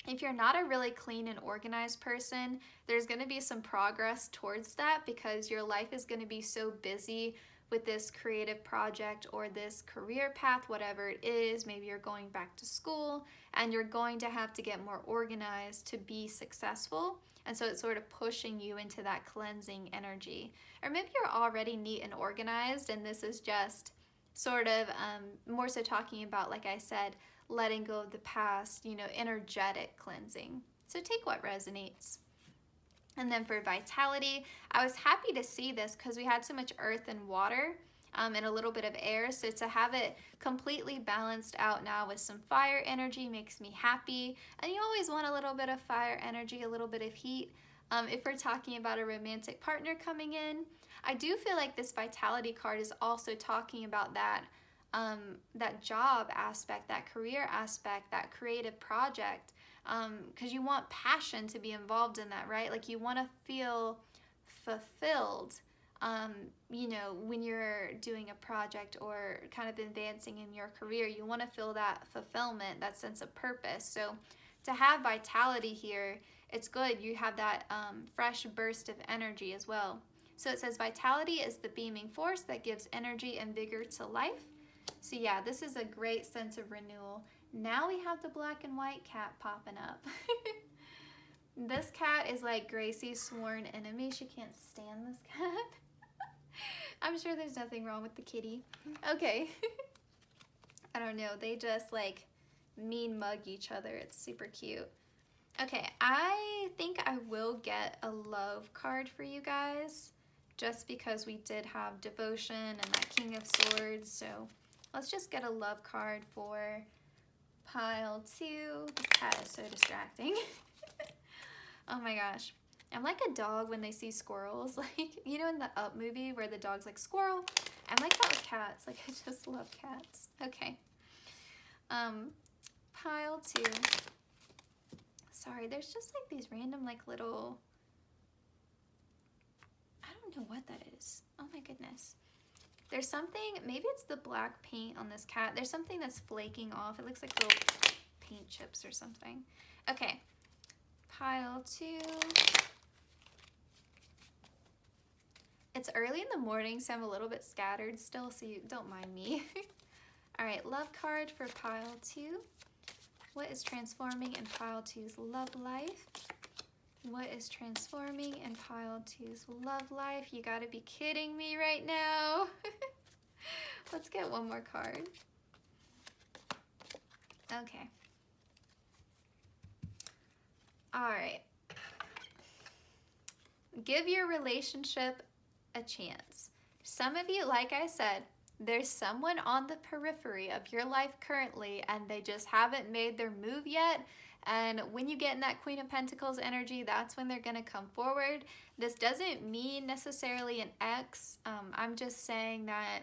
if you're not a really clean and organized person, there's going to be some progress towards that, because your life is going to be so busy with this creative project or this career path, whatever it is. Maybe you're going back to school and you're going to have to get more organized to be successful. And so it's sort of pushing you into that cleansing energy. Or maybe you're already neat and organized, and this is just sort of more so talking about, like I said, letting go of the past, you know, energetic cleansing. So take what resonates. And then for vitality, I was happy to see this because we had so much earth and water and a little bit of air. So to have it completely balanced out now with some fire energy makes me happy. And you always want a little bit of fire energy, a little bit of heat. If we're talking about a romantic partner coming in, I do feel like this vitality card is also talking about that that job aspect, that career aspect, that creative project, because you want passion to be involved in that, right? Like you want to feel fulfilled, you know, when you're doing a project or kind of advancing in your career. You want to feel that fulfillment, that sense of purpose. So to have vitality here, it's good. You have that fresh burst of energy as well. So it says vitality is the beaming force that gives energy and vigor to life. So yeah, this is a great sense of renewal. Now we have the black and white cat popping up. This cat is like Gracie's sworn enemy. She can't stand this cat. I'm sure there's nothing wrong with the kitty. Okay. I don't know. They just like mean mug each other. It's super cute. Okay, I think I will get a love card for you guys, just because we did have devotion and that King of Swords. So let's just get a love card for pile 2. This cat is so distracting. Oh my gosh. I'm like a dog when they see squirrels. Like, you know in the Up movie where the dog's like, squirrel? I'm like that with cats. Like, I just love cats. Okay. Pile 2. Sorry, there's just like these random like little, I don't know what that is. Oh my goodness. There's something, maybe it's the black paint on this cat. There's something that's flaking off. It looks like little paint chips or something. Okay, pile 2. It's early in the morning, so I'm a little bit scattered still, so you don't mind me. All right, love card for pile 2. What is transforming in pile 2's love life? What is transforming in pile 2's love life? You gotta be kidding me right now. Let's get one more card. Okay. All right. Give your relationship a chance. Some of you, like I said, there's someone on the periphery of your life currently and they just haven't made their move yet. And when you get in that Queen of Pentacles energy, that's when they're going to come forward. This doesn't mean necessarily an ex. I'm just saying that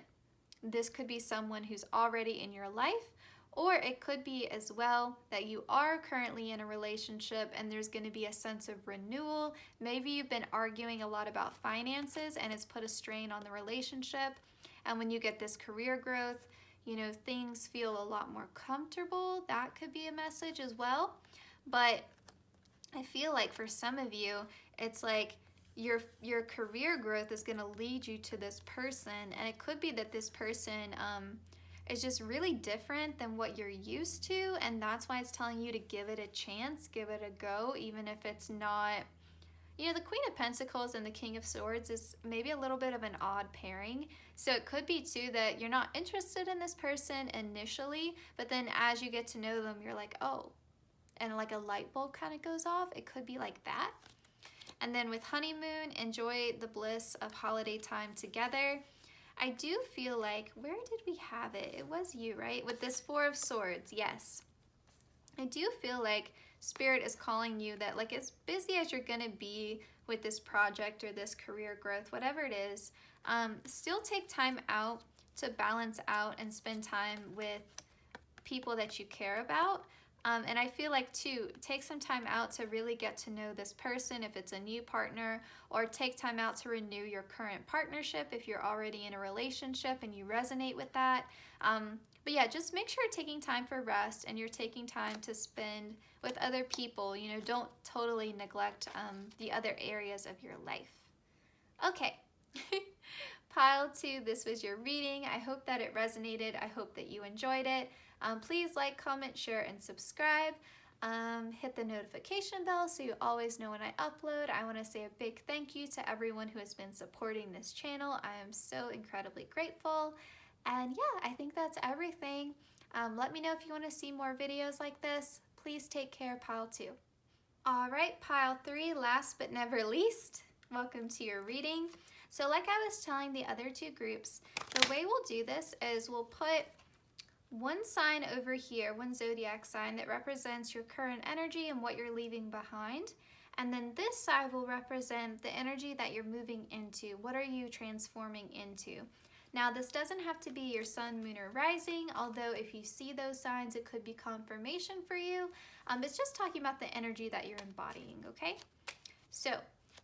this could be someone who's already in your life, or it could be as well that you are currently in a relationship and there's going to be a sense of renewal. Maybe you've been arguing a lot about finances and it's put a strain on the relationship. And when you get this career growth, you know, things feel a lot more comfortable. That could be a message as well. But I feel like for some of you, it's like your career growth is going to lead you to this person. And it could be that this person is just really different than what you're used to. And that's why it's telling you to give it a chance, give it a go, even if it's not, you know, the Queen of Pentacles and the King of Swords is maybe a little bit of an odd pairing. So it could be too that you're not interested in this person initially, but then as you get to know them, you're like, oh, and like a light bulb kind of goes off. It could be like that. And then with honeymoon, enjoy the bliss of holiday time together. I do feel like, where did we have it? It was you, right? With this 4 of Swords, yes. I do feel like Spirit is calling you that, like, as busy as you're gonna be with this project or this career growth, whatever it is, still take time out to balance out and spend time with people that you care about. And I feel like too, take some time out to really get to know this person if it's a new partner, or take time out to renew your current partnership if you're already in a relationship and you resonate with that. But yeah, just make sure you're taking time for rest and you're taking time to spend with other people. You know, don't totally neglect the other areas of your life. Okay. Pile 2, this was your reading. I hope that it resonated. I hope that you enjoyed it. Please like, comment, share, and subscribe. Hit the notification bell so you always know when I upload. I want to say a big thank you to everyone who has been supporting this channel. I am so incredibly grateful. And yeah, I think that's everything. Let me know if you want to see more videos like this. Please take care, Pile 2. All right, Pile 3, last but never least, welcome to your reading. So like I was telling the other 2 groups, the way we'll do this is we'll put one sign over here, one zodiac sign that represents your current energy and what you're leaving behind. And then this side will represent the energy that you're moving into. What are you transforming into? Now, this doesn't have to be your sun, moon, or rising, although if you see those signs, it could be confirmation for you. It's just talking about the energy that you're embodying, okay? So,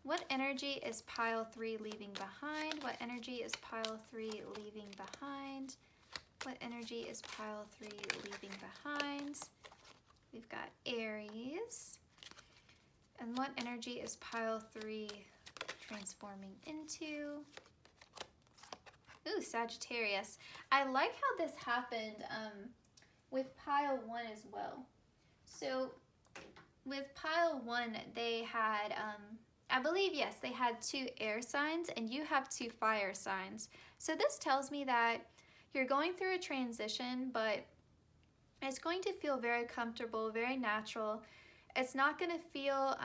what energy is Pile 3 leaving behind? What energy is Pile 3 leaving behind? What energy is Pile 3 leaving behind? We've got Aries. And what energy is Pile 3 transforming into? Ooh, Sagittarius. I like how this happened with Pile 1 as well. So with Pile 1, they had, I believe, yes, they had 2 air signs and you have 2 fire signs. So this tells me that you're going through a transition, but it's going to feel very comfortable, very natural. It's not going to feel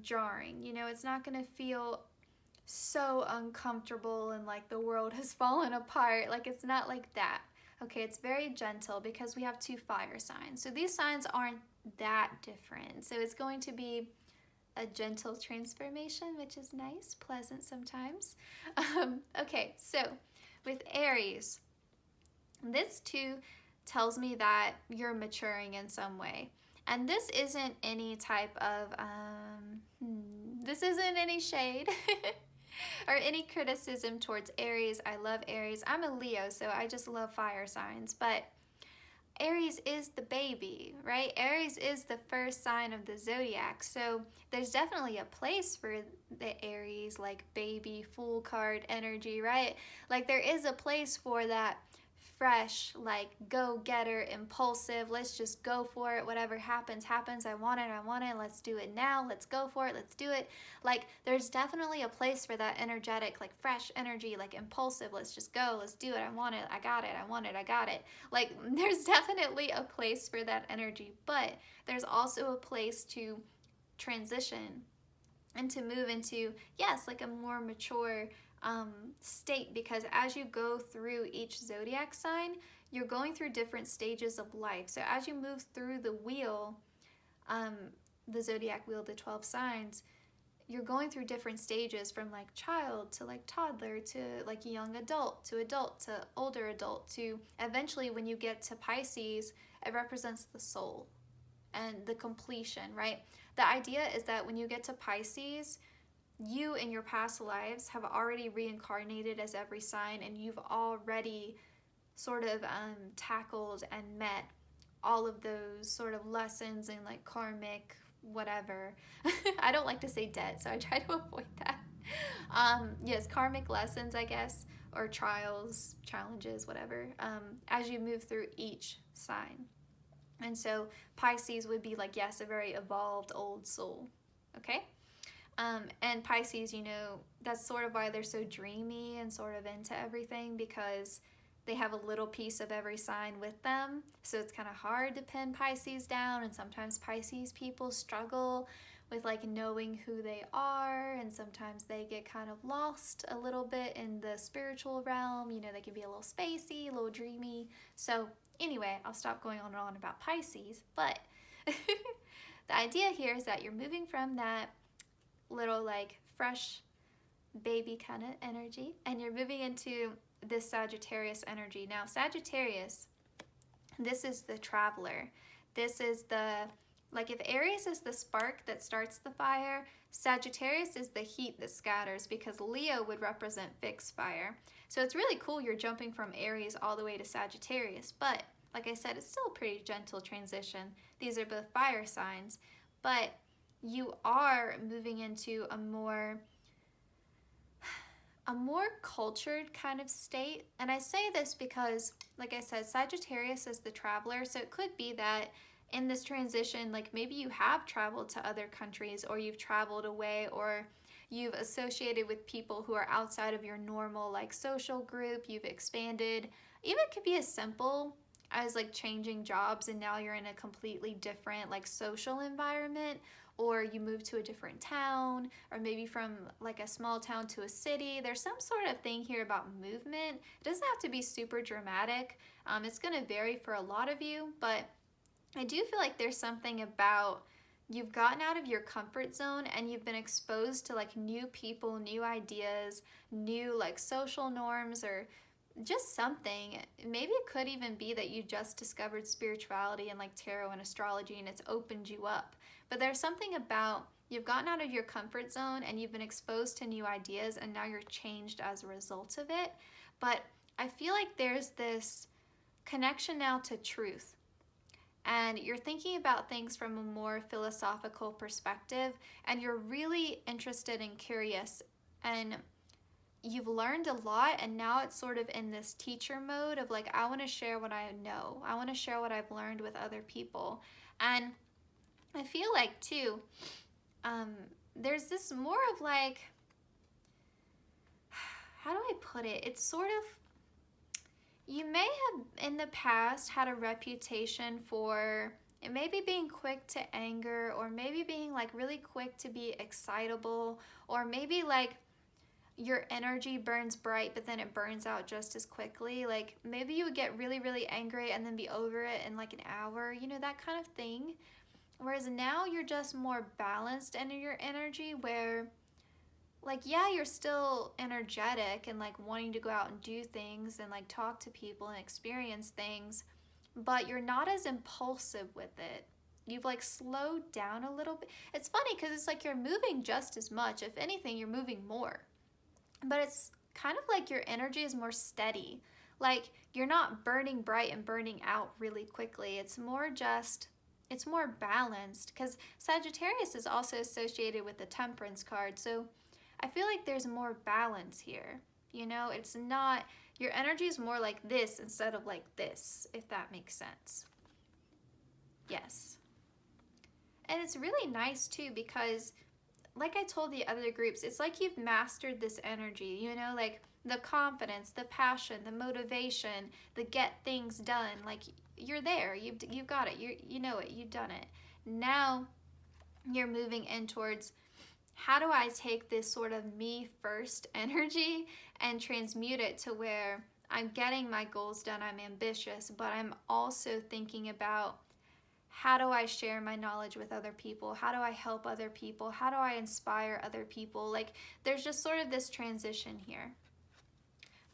jarring, you know, it's not going to feel so uncomfortable and like the world has fallen apart. Like, it's not like that. Okay, it's very gentle because we have 2 fire signs. So these signs aren't that different. So it's going to be a gentle transformation, which is nice, pleasant sometimes. Okay, so with Aries, this too, tells me that you're maturing in some way. And this isn't any type of, this isn't any shade or any criticism towards Aries. I love Aries. I'm a Leo, so I just love fire signs. But Aries is the baby, right? Aries is the first sign of the zodiac. So there's definitely a place for the Aries, like baby, fool card energy, right? Like there is a place for that fresh, like go-getter, impulsive, let's just go for it, whatever happens, happens, I want it, let's do it now, let's go for it, let's do it. Like there's definitely a place for that energetic, like fresh energy, like impulsive, let's just go, let's do it, I want it, I got it, I want it, I got it. Like there's definitely a place for that energy, but there's also a place to transition and to move into, yes, like a more mature state, because as you go through each zodiac sign, you're going through different stages of life. So as you move through the wheel, the zodiac wheel, the 12 signs, you're going through different stages, from like child to like toddler to like young adult to older adult to eventually when you get to Pisces, it represents the soul and the completion, right? The idea is that when you get to Pisces, you in your past lives have already reincarnated as every sign, and you've already sort of tackled and met all of those sort of lessons and like karmic whatever. I don't like to say debt, so I try to avoid that. Yes, karmic lessons, I guess, or trials, challenges, whatever, as you move through each sign. And so Pisces would be like, yes, a very evolved old soul, okay? And Pisces, that's sort of why they're so dreamy and sort of into everything, because they have a little piece of every sign with them. So it's kind of hard to pin Pisces down, and sometimes Pisces people struggle with like knowing who they are, and sometimes they get kind of lost a little bit in the spiritual realm. They can be a little spacey, a little dreamy. So anyway, I'll stop going on and on about Pisces, but the idea here is that you're moving from that little like fresh baby kind of energy, and you're moving into this Sagittarius energy. Now Sagittarius, this is the traveler. This is like if Aries is the spark that starts the fire, Sagittarius is the heat that scatters, because Leo would represent fixed fire. So it's really cool you're jumping from Aries all the way to Sagittarius, but like I said, it's still a pretty gentle transition. These are both fire signs, but you are moving into a more cultured kind of state. And I say this because, like I said, Sagittarius is the traveler, so it could be that in this transition, like maybe you have traveled to other countries, or you've traveled away, or you've associated with people who are outside of your normal like social group, you've expanded. Even it could be as simple as like changing jobs, and now you're in a completely different like social environment, or you move to a different town, or maybe from like a small town to a city. There's some sort of thing here about movement. It doesn't have to be super dramatic. It's going to vary for a lot of you, but I do feel like there's something about you've gotten out of your comfort zone, and you've been exposed to like new people, new ideas, new like social norms, or just something. Maybe it could even be that you just discovered spirituality and like tarot and astrology, and it's opened you up. But there's something about you've gotten out of your comfort zone, and you've been exposed to new ideas, and now you're changed as a result of it. But I feel like there's this connection now to truth, and you're thinking about things from a more philosophical perspective, and you're really interested and curious, and you've learned a lot, and now it's sort of in this teacher mode of like, I want to share what I know. I want to share what I've learned with other people. And I feel like too, there's this more of like, how do I put it? It's sort of, you may have in the past had a reputation for maybe being quick to anger, or maybe being like really quick to be excitable, or maybe like your energy burns bright but then it burns out just as quickly. Like maybe you would get really, really angry and then be over it in like an hour, that kind of thing. Whereas now you're just more balanced in your energy, where like, yeah, you're still energetic and like wanting to go out and do things and like talk to people and experience things, but you're not as impulsive with it. You've like slowed down a little bit. It's funny because it's like you're moving just as much. If anything, you're moving more. But it's kind of like your energy is more steady. Like you're not burning bright and burning out really quickly. It's more just, it's more balanced because Sagittarius is also associated with the Temperance card. So I feel like there's more balance here. You know, it's not, your energy is more like this instead of like this, if that makes sense. Yes. And it's really nice too because like I told the other groups, it's like you've mastered this energy, you know, like the confidence, the passion, the motivation, the get things done. Like you're there, you've got it, you know it, you've done it. Now you're moving in towards, how do I take this sort of me first energy and transmute it to where I'm getting my goals done, I'm ambitious, but I'm also thinking about, how do I share my knowledge with other people? How do I help other people? How do I inspire other people? Like there's just sort of this transition here.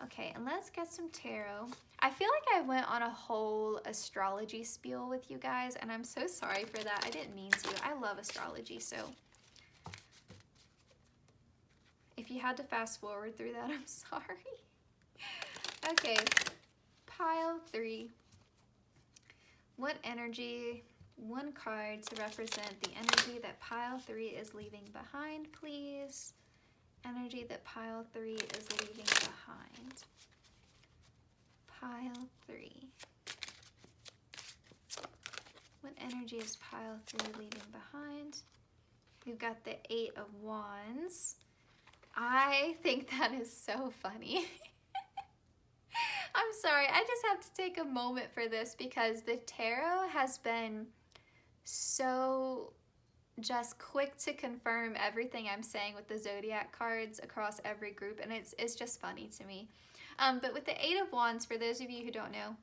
Okay, and let's get some tarot. I feel like I went on a whole astrology spiel with you guys, and I'm so sorry for that. I didn't mean to. I love astrology, so if you had to fast forward through that, I'm sorry. Okay, pile 3. What energy, one card to represent the energy that pile 3 is leaving behind, please. Energy that pile 3 is leaving behind. Pile 3. What energy is pile 3 leaving behind? We've got the 8 of Wands. I think that is so funny. I'm sorry, I just have to take a moment for this because the tarot has been so just quick to confirm everything I'm saying with the zodiac cards across every group, and it's just funny to me. But with the 8 of Wands, for those of you who don't know,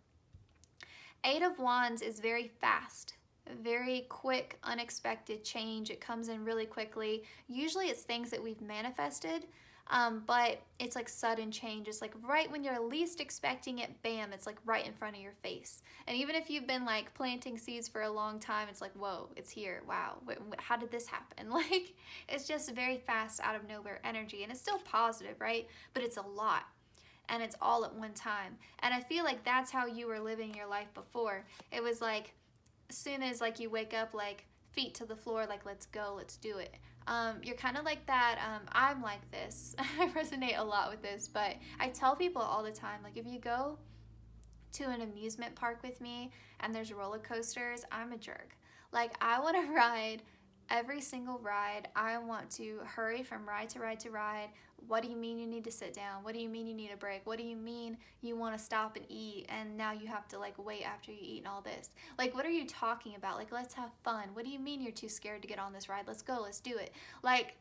8 of Wands is very fast, very quick, unexpected change. It comes in really quickly. Usually it's things that we've manifested, but it's like sudden change. It's like right when you're least expecting it, bam, it's like right in front of your face. And even if you've been like planting seeds for a long time, it's like, whoa, it's here. Wow, how did this happen? Like, it's just very fast, out of nowhere energy. And it's still positive, right? But it's a lot. And it's all at one time. And I feel like that's how you were living your life before. It was like, as soon as like you wake up, like feet to the floor, like let's go, let's do it. You're kind of like that. I'm like this. I resonate a lot with this, but I tell people all the time, like if you go to an amusement park with me and there's roller coasters, I'm a jerk. Like I want to ride every single ride. I want to hurry from ride to ride to ride. What do you mean you need to sit down? What do you mean you need a break? What do you mean you want to stop and eat and now you have to like wait after you eat and all this? Like what are you talking about? Like let's have fun. What do you mean you're too scared to get on this ride? Let's go, let's do it. Like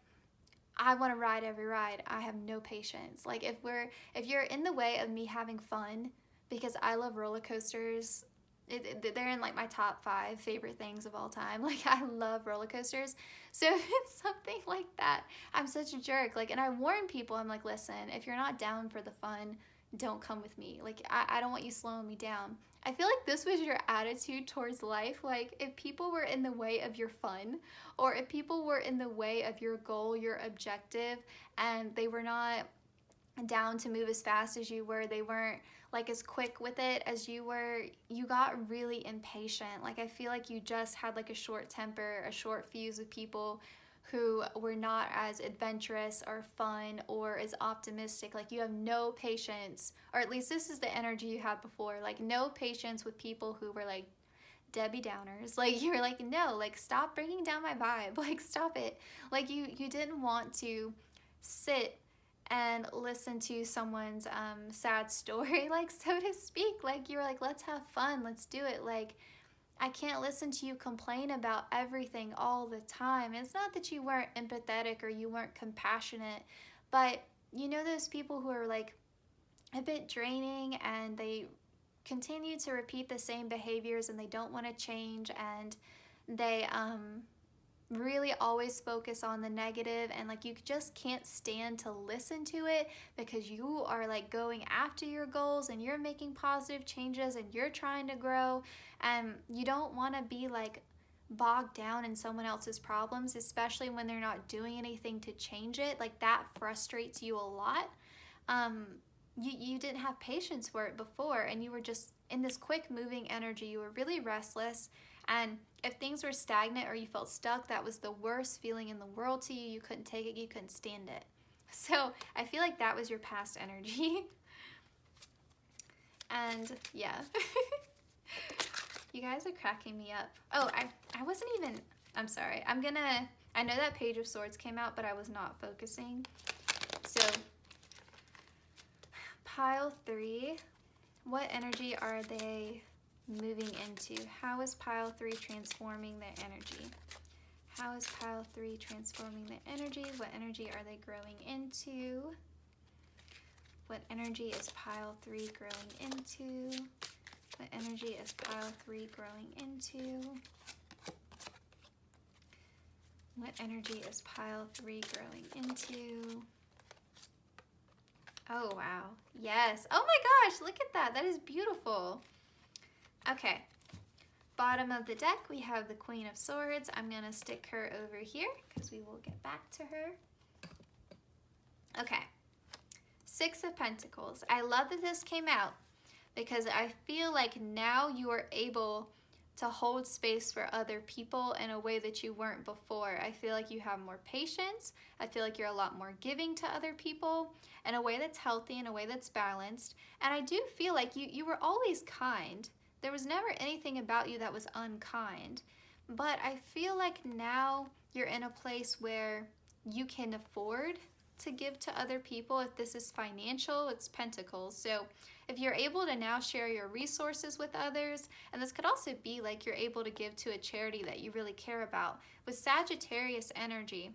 I want to ride every ride. I have no patience. Like if you're in the way of me having fun, because I love roller coasters, they're in like my top 5 favorite things of all time. Like I love roller coasters. So if it's something like that, I'm such a jerk. Like, and I warn people, I'm like, listen, if you're not down for the fun, don't come with me. Like I don't want you slowing me down. I feel like this was your attitude towards life. Like if people were in the way of your fun, or if people were in the way of your goal, your objective, and they were not down to move as fast as you were, they weren't like as quick with it as you were, you got really impatient. Like I feel like you just had like a short temper, a short fuse with people who were not as adventurous or fun or as optimistic. Like you have no patience, or at least this is the energy you had before, like no patience with people who were like Debbie Downers. Like you were like, no, like stop bringing down my vibe, like stop it. Like you didn't want to sit and listen to someone's sad story, like so to speak. Like you were like, let's have fun, let's do it. Like I can't listen to you complain about everything all the time. And it's not that you weren't empathetic or you weren't compassionate, but you know those people who are like a bit draining and they continue to repeat the same behaviors and they don't want to change, and they really always focus on the negative, and like you just can't stand to listen to it because you are like going after your goals and you're making positive changes and you're trying to grow, and you don't want to be like bogged down in someone else's problems, especially when they're not doing anything to change it. Like that frustrates you a lot. um you didn't have patience for it before, and you were just in this quick moving energy. You were really restless, and if things were stagnant or you felt stuck, that was the worst feeling in the world to you. You couldn't take it, you couldn't stand it. So I feel like that was your past energy. And yeah. You guys are cracking me up. Oh, I wasn't even, I'm sorry. I know that Page of Swords came out, but I was not focusing. So pile 3, what energy are they moving into? How is pile 3 transforming their energy? How is pile 3 transforming their energy? What energy are they growing into? What energy is pile 3 growing into? What energy is pile 3 growing into? What energy is pile 3 growing into? Oh, wow. Yes. Oh my gosh, look at that. That is beautiful. Okay. Bottom of the deck, we have the Queen of Swords. I'm going to stick her over here because we will get back to her. Okay. 6 of Pentacles. I love that this came out because I feel like now you are able to hold space for other people in a way that you weren't before. I feel like you have more patience. I feel like you're a lot more giving to other people in a way that's healthy, in a way that's balanced. And I do feel like you were always kind. There was never anything about you that was unkind. But I feel like now you're in a place where you can afford to give to other people. If this is financial, it's Pentacles. So if you're able to now share your resources with others, and this could also be like you're able to give to a charity that you really care about. With Sagittarius energy,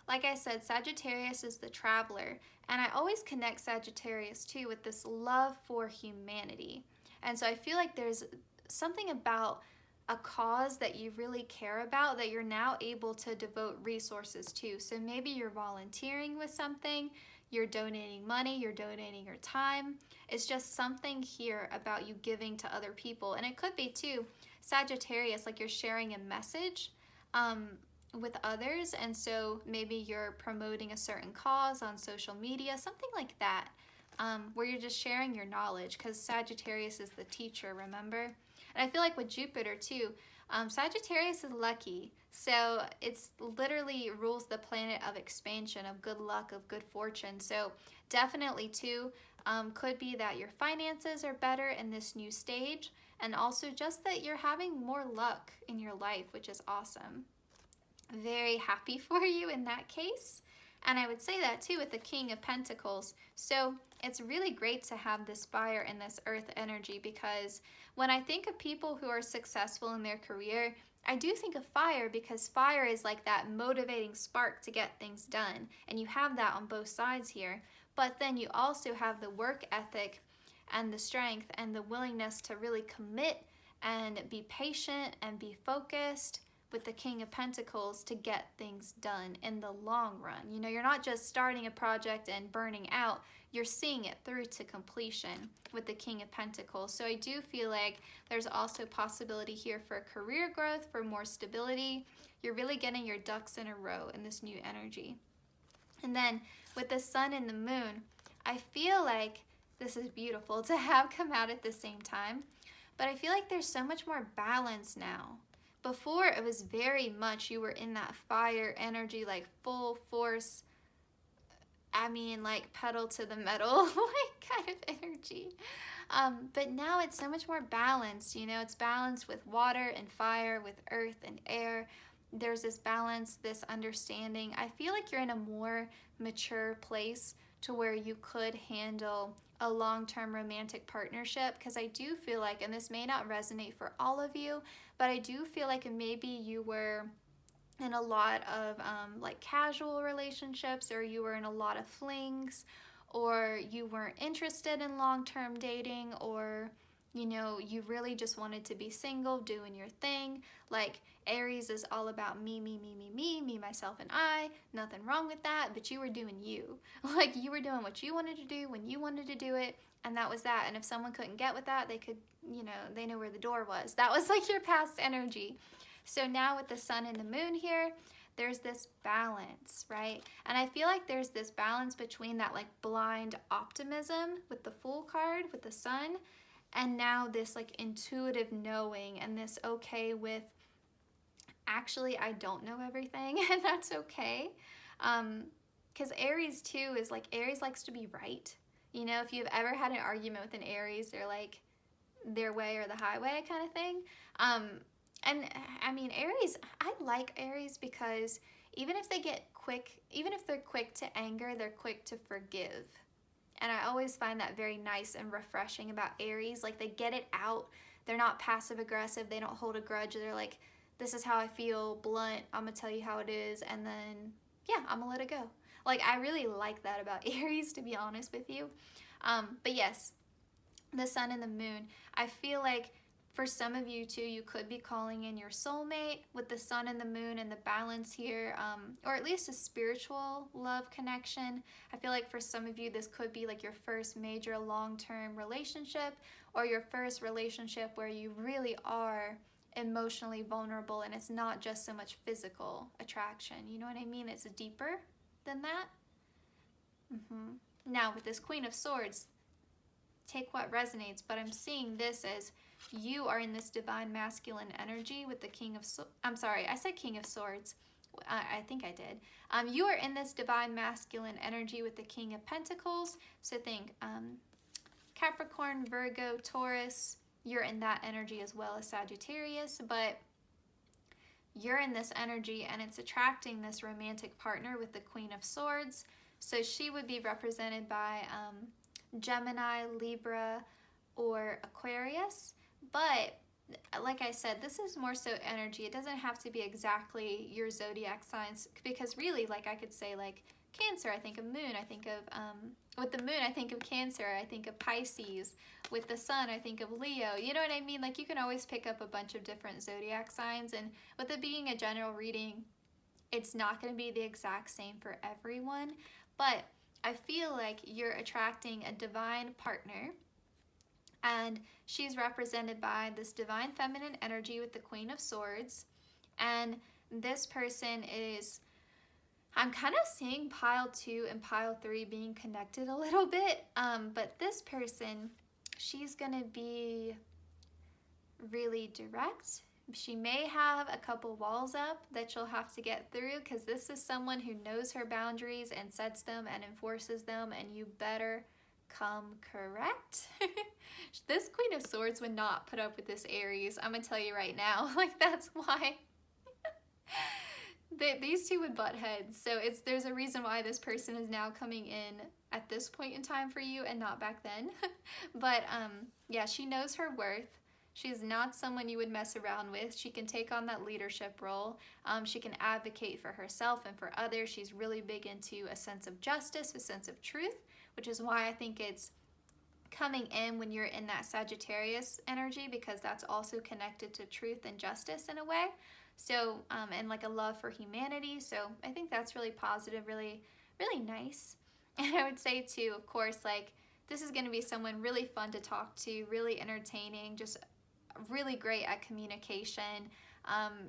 like I said, Sagittarius is the traveler, and I always connect Sagittarius too with this love for humanity. And so I feel like there's something about a cause that you really care about that you're now able to devote resources to. So maybe you're volunteering with something, you're donating money, you're donating your time. It's just something here about you giving to other people. And it could be too, Sagittarius, like you're sharing a message with others. And so maybe you're promoting a certain cause on social media, something like that, where you're just sharing your knowledge, because Sagittarius is the teacher, remember? And I feel like with Jupiter too, Sagittarius is lucky. So it's literally rules the planet of expansion, of good luck, of good fortune. So definitely too, could be that your finances are better in this new stage, and also just that you're having more luck in your life, which is awesome. Very happy for you in that case. And I would say that too with the King of Pentacles. So it's really great to have this fire and this earth energy, because when I think of people who are successful in their career, I do think of fire, because fire is like that motivating spark to get things done. And you have that on both sides here. But then you also have the work ethic and the strength and the willingness to really commit and be patient and be focused with the King of Pentacles to get things done in the long run. You know, you're not just starting a project and burning out, you're seeing it through to completion with the King of Pentacles. So I do feel like there's also possibility here for career growth, for more stability. You're really getting your ducks in a row in this new energy. And then with the sun and the moon, I feel like this is beautiful to have come out at the same time, but I feel like there's so much more balance now. Before, it was very much you were in that fire energy, like full force, I mean, like pedal to the metal, like kind of energy. But now it's so much more balanced, you know, it's balanced with water and fire, with earth and air. There's this balance, this understanding. I feel like you're in a more mature place to where you could handle a long-term romantic partnership, because I do feel like, and this may not resonate for all of you, but I do feel like maybe you were in a lot of like casual relationships, or you were in a lot of flings, or you weren't interested in long-term dating, or you know, you really just wanted to be single, doing your thing. Like Aries is all about me, me, me, me, me, me, myself, and I. Nothing wrong with that, but you were doing you. Like you were doing what you wanted to do when you wanted to do it, and that was that. And if someone couldn't get with that, they could, you know, they know where the door was. That was like your past energy. So now with the sun and the moon here, there's this balance, right? And I feel like there's this balance between that like blind optimism with the Fool card, with the sun, and now this like intuitive knowing and this okay with, actually, I don't know everything, and that's okay. Because Aries too is like, Aries likes to be right. You know, if you've ever had an argument with an Aries, they're like their way or the highway kind of thing. And I mean, Aries, I like Aries because even if they get quick, even if they're quick to anger, they're quick to forgive. And I always find that very nice and refreshing about Aries. Like they get it out. They're not passive aggressive. They don't hold a grudge. They're like, this is how I feel, blunt. I'm going to tell you how it is. And then, yeah, I'm going to let it go. Like I really like that about Aries, to be honest with you. But yes, the sun and the moon. I feel like for some of you too, you could be calling in your soulmate with the sun and the moon and the balance here, or at least a spiritual love connection. I feel like for some of you, this could be like your first major long-term relationship, or your first relationship where you really are emotionally vulnerable and it's not just so much physical attraction. You know what I mean? It's deeper than that. Now with this Queen of Swords, take what resonates, but I'm seeing this as you are in this divine masculine energy with the King of I'm sorry, I said King of Swords. I think I did. You are in this divine masculine energy with the King of Pentacles. So think Capricorn, Virgo, Taurus. You're in that energy as well as Sagittarius, but you're in this energy and it's attracting this romantic partner with the Queen of Swords. So she would be represented by Gemini, Libra, or Aquarius. But like I said, this is more so energy. It doesn't have to be exactly your zodiac signs, because really, like I could say like Cancer, I think of moon, I think of, with the moon, I think of Cancer, I think of Pisces. With the sun, I think of Leo. You know what I mean? Like you can always pick up a bunch of different zodiac signs, and with it being a general reading, it's not going to be the exact same for everyone. But I feel like you're attracting a divine partner, and she's represented by this divine feminine energy with the Queen of Swords. And this person is, I'm kind of seeing pile 2 and pile 3 being connected a little bit, but this person, she's gonna be really direct. She may have a couple walls up that she'll have to get through, because this is someone who knows her boundaries and sets them and enforces them, and you better come correct. This Queen of Swords would not put up with this Aries. I'm gonna tell you right now. Like that's why these two would butt heads. So there's a reason why this person is now coming in at this point in time for you and not back then. But yeah, she knows her worth. She's not someone you would mess around with. She can take on that leadership role. She can advocate for herself and for others. She's really big into a sense of justice, a sense of truth, which is why I think it's coming in when you're in that Sagittarius energy, because that's also connected to truth and justice in a way. So, and like a love for humanity. So I think that's really positive, really, really nice. And I would say too, of course, like this is going to be someone really fun to talk to, really entertaining, just really great at communication,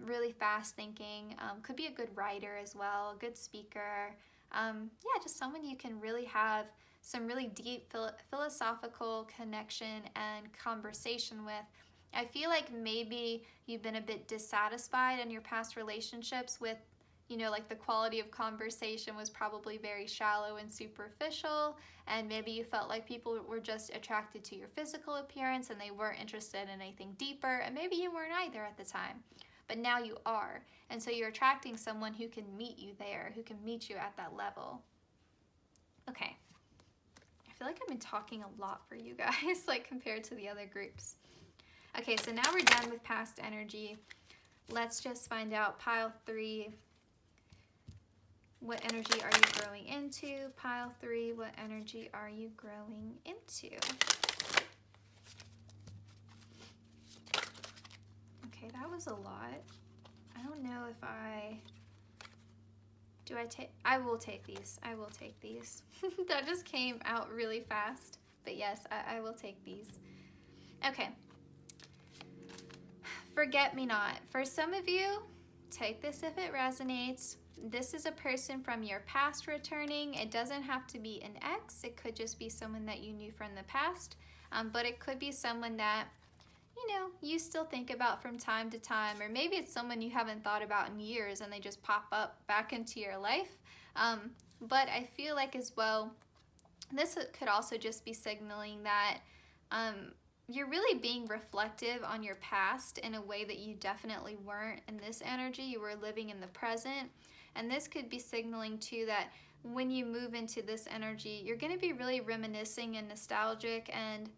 really fast thinking, could be a good writer as well, a good speaker. Yeah, just someone you can really have some really deep philosophical connection and conversation with. I feel like maybe you've been a bit dissatisfied in your past relationships with, you know, like the quality of conversation was probably very shallow and superficial, and maybe you felt like people were just attracted to your physical appearance and they weren't interested in anything deeper, and maybe you weren't either at the time, but now you are, and so you're attracting someone who can meet you there, who can meet you at that level. Okay, I feel like I've been talking a lot for you guys, like compared to the other groups. Okay, so now we're done with past energy. Let's just find out pile 3. What energy are you growing into? Pile 3, what energy are you growing into? Okay, that was a lot. I don't know if I will take these. I will take these. That just came out really fast. But yes, I will take these. Okay. Forget me not. For some of you, take this if it resonates. This is a person from your past returning. It doesn't have to be an ex. It could just be someone that you knew from the past. But it could be someone that, you know, you still think about from time to time. Or maybe it's someone you haven't thought about in years and they just pop up back into your life. But I feel like as well, this could also just be signaling that you're really being reflective on your past in a way that you definitely weren't in this energy. You were living in the present. And this could be signaling too that when you move into this energy, you're going to be really reminiscing and nostalgic and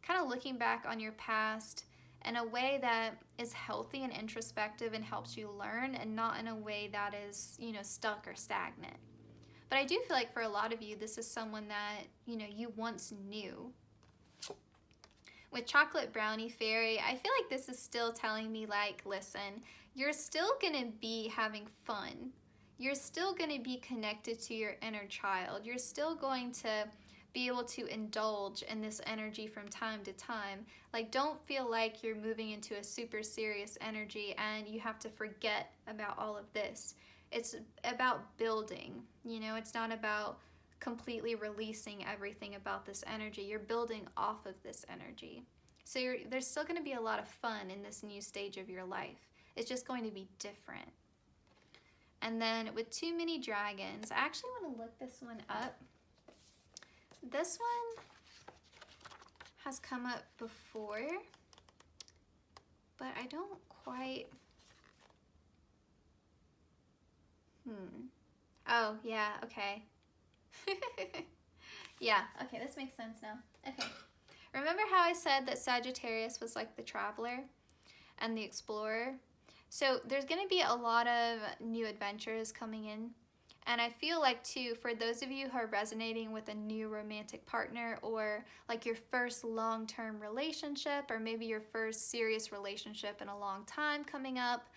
kind of looking back on your past in a way that is healthy and introspective and helps you learn, and not in a way that is, you know, stuck or stagnant. But I do feel like for a lot of you, this is someone that, you know, you once knew. With Chocolate Brownie Fairy, I feel like this is still telling me, like, listen, you're still going to be having fun. You're still going to be connected to your inner child. You're still going to be able to indulge in this energy from time to time. Like, don't feel like you're moving into a super serious energy and you have to forget about all of this. It's about building, you know, it's not about completely releasing everything about this energy. You're building off of this energy. So there's still going to be a lot of fun in this new stage of your life. It's just going to be different. And then with Too Many Dragons, I actually want to look this one up. This one has come up before, but I don't quite... Oh, yeah, okay. Yeah, okay, this makes sense now. Okay. Remember how I said that Sagittarius was like the traveler and the explorer? So there's going to be a lot of new adventures coming in. And I feel like, too, for those of you who are resonating with a new romantic partner, or like your first long-term relationship, or maybe your first serious relationship in a long time coming up,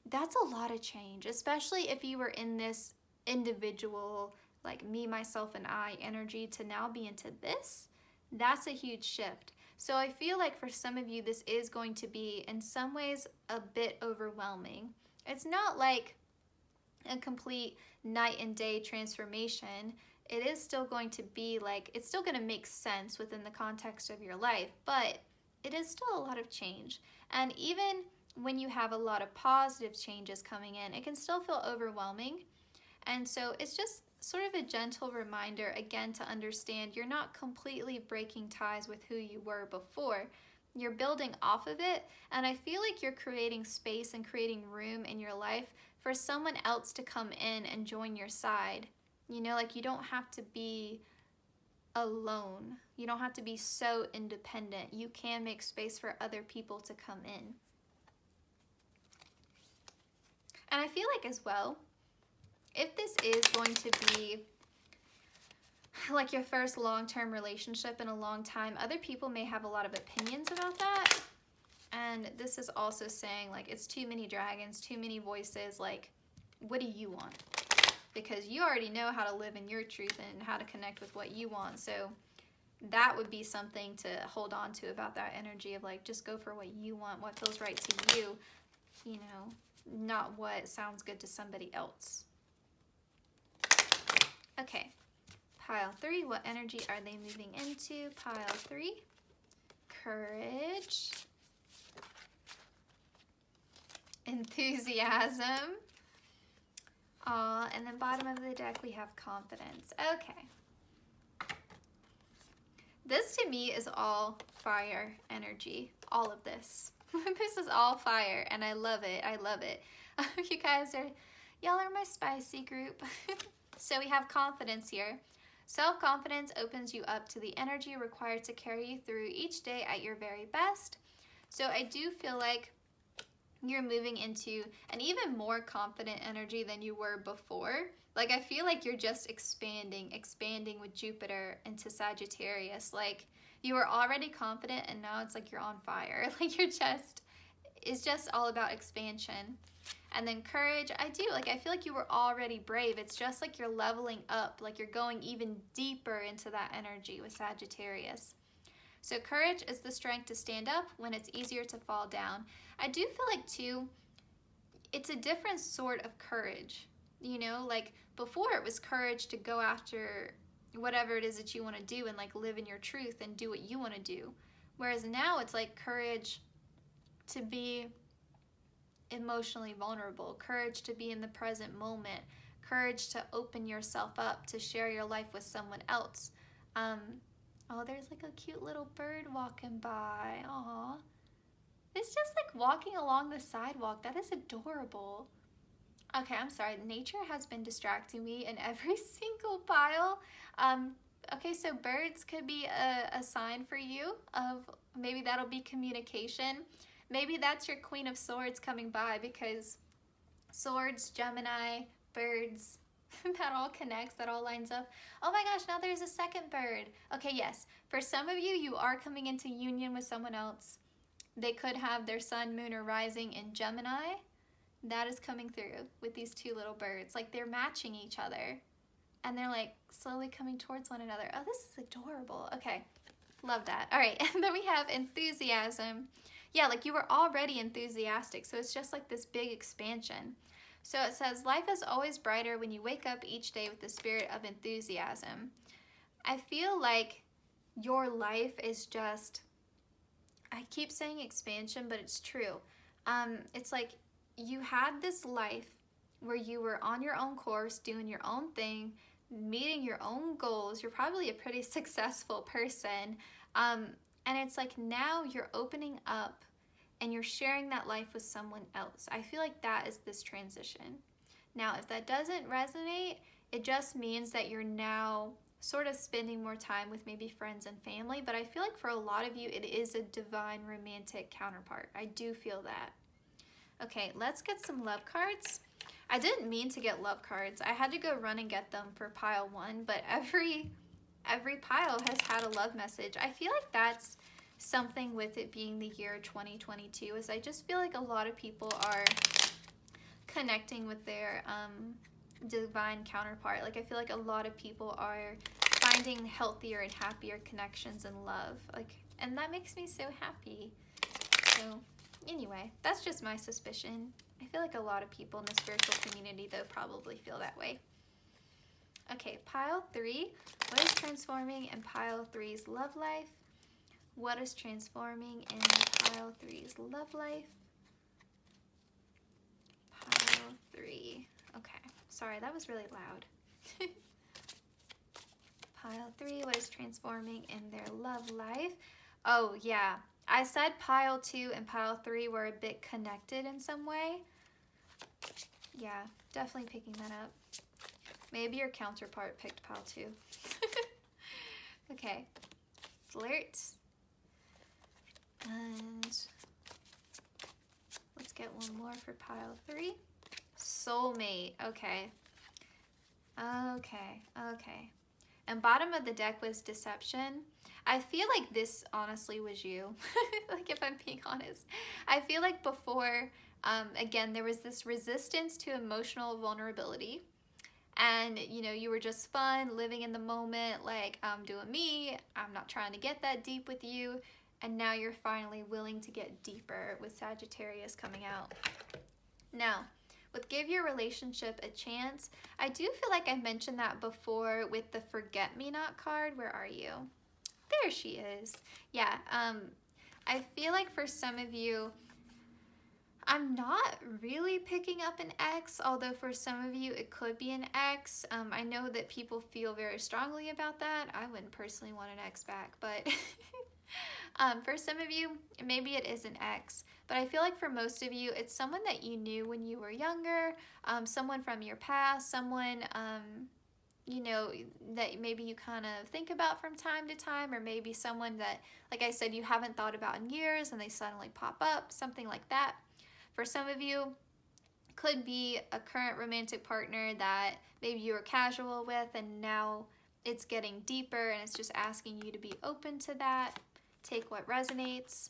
that's a lot of change, especially if you were in this individual, like me, myself, and I energy to now be into this. That's a huge shift. So I feel like for some of you, this is going to be, in some ways, a bit overwhelming. It's not like a complete night and day transformation. It is still going to be like, it's still going to make sense within the context of your life, but it is still a lot of change. And even when you have a lot of positive changes coming in, it can still feel overwhelming. And so it's just sort of a gentle reminder, again, to understand you're not completely breaking ties with who you were before. You're building off of it, and I feel like you're creating space and creating room in your life for someone else to come in and join your side. You know, like, you don't have to be alone. You don't have to be so independent. You can make space for other people to come in. And I feel like as well, if this is going to be like your first long-term relationship in a long time, other people may have a lot of opinions about that. And this is also saying, like, it's too many dragons, too many voices. Like, what do you want? Because you already know how to live in your truth and how to connect with what you want. So that would be something to hold on to about that energy of, like, just go for what you want, what feels right to you, you know, not what sounds good to somebody else. Okay, pile 3, what energy are they moving into? Pile 3, courage, enthusiasm, and then bottom of the deck we have confidence. Okay, this to me is all fire energy, all of this. This is all fire, and I love it. I love it. You guys are, y'all are my spicy group. So we have confidence here. Self-confidence opens you up to the energy required to carry you through each day at your very best. So I do feel like you're moving into an even more confident energy than you were before. Like, I feel like you're just expanding with Jupiter into Sagittarius. Like, you were already confident and now it's like you're on fire. Like, you're just, is just all about expansion. And then courage, I feel like you were already brave. It's just like you're leveling up, like you're going even deeper into that energy with Sagittarius. So courage is the strength to stand up when it's easier to fall down. I do feel like too, it's a different sort of courage. You know, like before it was courage to go after whatever it is that you want to do and like live in your truth and do what you want to do. Whereas now it's like courage to be emotionally vulnerable, courage to be in the present moment, courage to open yourself up, to share your life with someone else. Oh, there's like a cute little bird walking by. Aw. It's just like walking along the sidewalk. That is adorable. Okay, I'm sorry. Nature has been distracting me in every single pile. Okay, so birds could be a sign for you of maybe that'll be communication. Maybe that's your Queen of Swords coming by, because swords, Gemini, birds, that all connects, that all lines up. Oh my gosh, now there's a second bird. Okay, yes. For some of you, you are coming into union with someone else. They could have their sun, moon, or rising in Gemini. That is coming through with these two little birds. Like they're matching each other. And they're like slowly coming towards one another. Oh, this is adorable. Okay, love that. All right, and then we have enthusiasm. Yeah, like you were already enthusiastic, so it's just like this big expansion. So it says, life is always brighter when you wake up each day with the spirit of enthusiasm. I feel like your life is just, I keep saying expansion, but it's true. It's like you had this life where you were on your own course, doing your own thing, meeting your own goals. You're probably a pretty successful person. And it's like now you're opening up and you're sharing that life with someone else. I feel like that is this transition. Now, if that doesn't resonate, it just means that you're now sort of spending more time with maybe friends and family. But I feel like for a lot of you, it is a divine romantic counterpart. I do feel that. Okay, let's get some love cards. I didn't mean to get love cards. I had to go run and get them for pile 1, but every pile has had a love message. I feel like that's something with it being the year 2022, is I just feel like a lot of people are connecting with their divine counterpart. Like I feel like a lot of people are finding healthier and happier connections in love. Like, and that makes me so happy. So anyway, that's just my suspicion. I feel like a lot of people in the spiritual community, though, probably feel that way. Okay, pile 3. What is transforming in pile 3's love life? What is transforming in pile 3's love life? Pile 3. Okay, sorry, that was really loud. Pile 3, what is transforming in their love life? Oh, yeah. I said pile 2 and pile 3 were a bit connected in some way. Yeah, definitely picking that up. Maybe your counterpart picked pile 2. Okay, flirt. And let's get one more for pile 3. Soulmate. Okay. Okay. And bottom of the deck was deception. I feel like this honestly was you. Like if I'm being honest. I feel like before, again, there was this resistance to emotional vulnerability. And, you know, you were just fun, living in the moment, like, I'm doing me, I'm not trying to get that deep with you. And now you're finally willing to get deeper with Sagittarius coming out. Now, with give your relationship a chance, I do feel like I mentioned that before with the forget-me-not card. Where are you? There she is. Yeah, I feel like for some of you, I'm not really picking up an ex, although for some of you it could be an ex. I know that people feel very strongly about that. I wouldn't personally want an ex back, but for some of you, maybe it is an ex. But I feel like for most of you, it's someone that you knew when you were younger, someone from your past, someone, you know, that maybe you kind of think about from time to time, or maybe someone that, like I said, you haven't thought about in years and they suddenly pop up, something like that. For some of you, could be a current romantic partner that maybe you were casual with and now it's getting deeper and it's just asking you to be open to that. Take what resonates.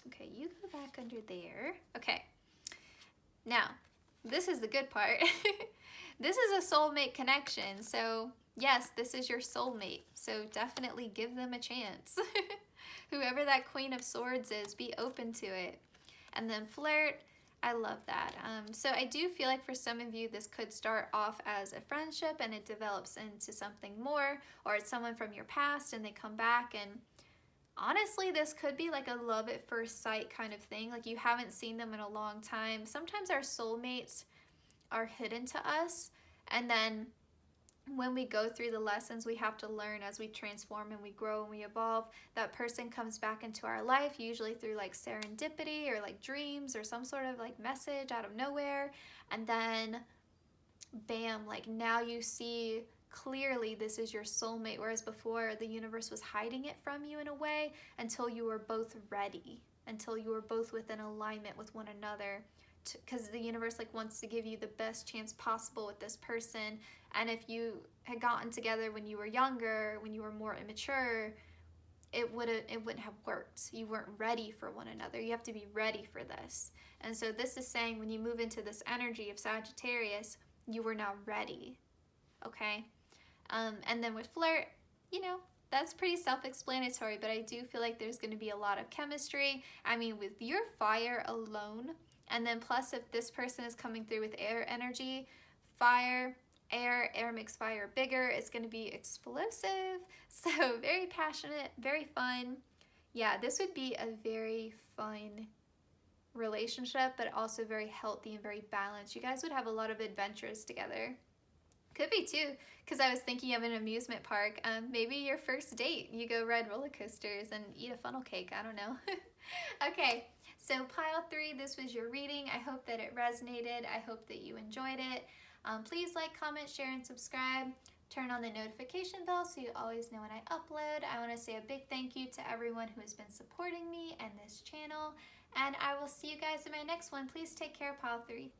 Okay, you go back under there. Okay. Now, this is the good part. This is a soulmate connection. So, yes, this is your soulmate. So, definitely give them a chance. Whoever that Queen of Swords is, be open to it. And then flirt, I love that. So I do feel like for some of you, this could start off as a friendship and it develops into something more, or it's someone from your past and they come back, and honestly, this could be like a love at first sight kind of thing. Like you haven't seen them in a long time. Sometimes our soulmates are hidden to us, and then when we go through the lessons we have to learn as we transform and we grow and we evolve, that person comes back into our life, usually through like serendipity or like dreams or some sort of like message out of nowhere. And then bam, like now you see clearly this is your soulmate, whereas before the universe was hiding it from you in a way until you were both ready, until you were both within alignment with one another, because the universe like wants to give you the best chance possible with this person. And if you had gotten together when you were younger, when you were more immature, it wouldn't have worked. You weren't ready for one another. You have to be ready for this. And so this is saying when you move into this energy of Sagittarius, you were now ready. Okay? And then with flirt, you know, that's pretty self-explanatory, but I do feel like there's going to be a lot of chemistry. I mean, with your fire alone, and then plus if this person is coming through with air energy, fire, air makes fire bigger. It's going to be explosive. So very passionate, very fun. Yeah, this would be a very fun relationship, but also very healthy and very balanced. You guys would have a lot of adventures together. Could be too, because I was thinking of an amusement park. Maybe your first date, you go ride roller coasters and eat a funnel cake. I don't know. Okay, so pile 3, this was your reading. I hope that it resonated. I hope that you enjoyed it. Please like, comment, share, and subscribe. Turn on the notification bell so you always know when I upload. I want to say a big thank you to everyone who has been supporting me and this channel. And I will see you guys in my next one. Please take care, pile 3.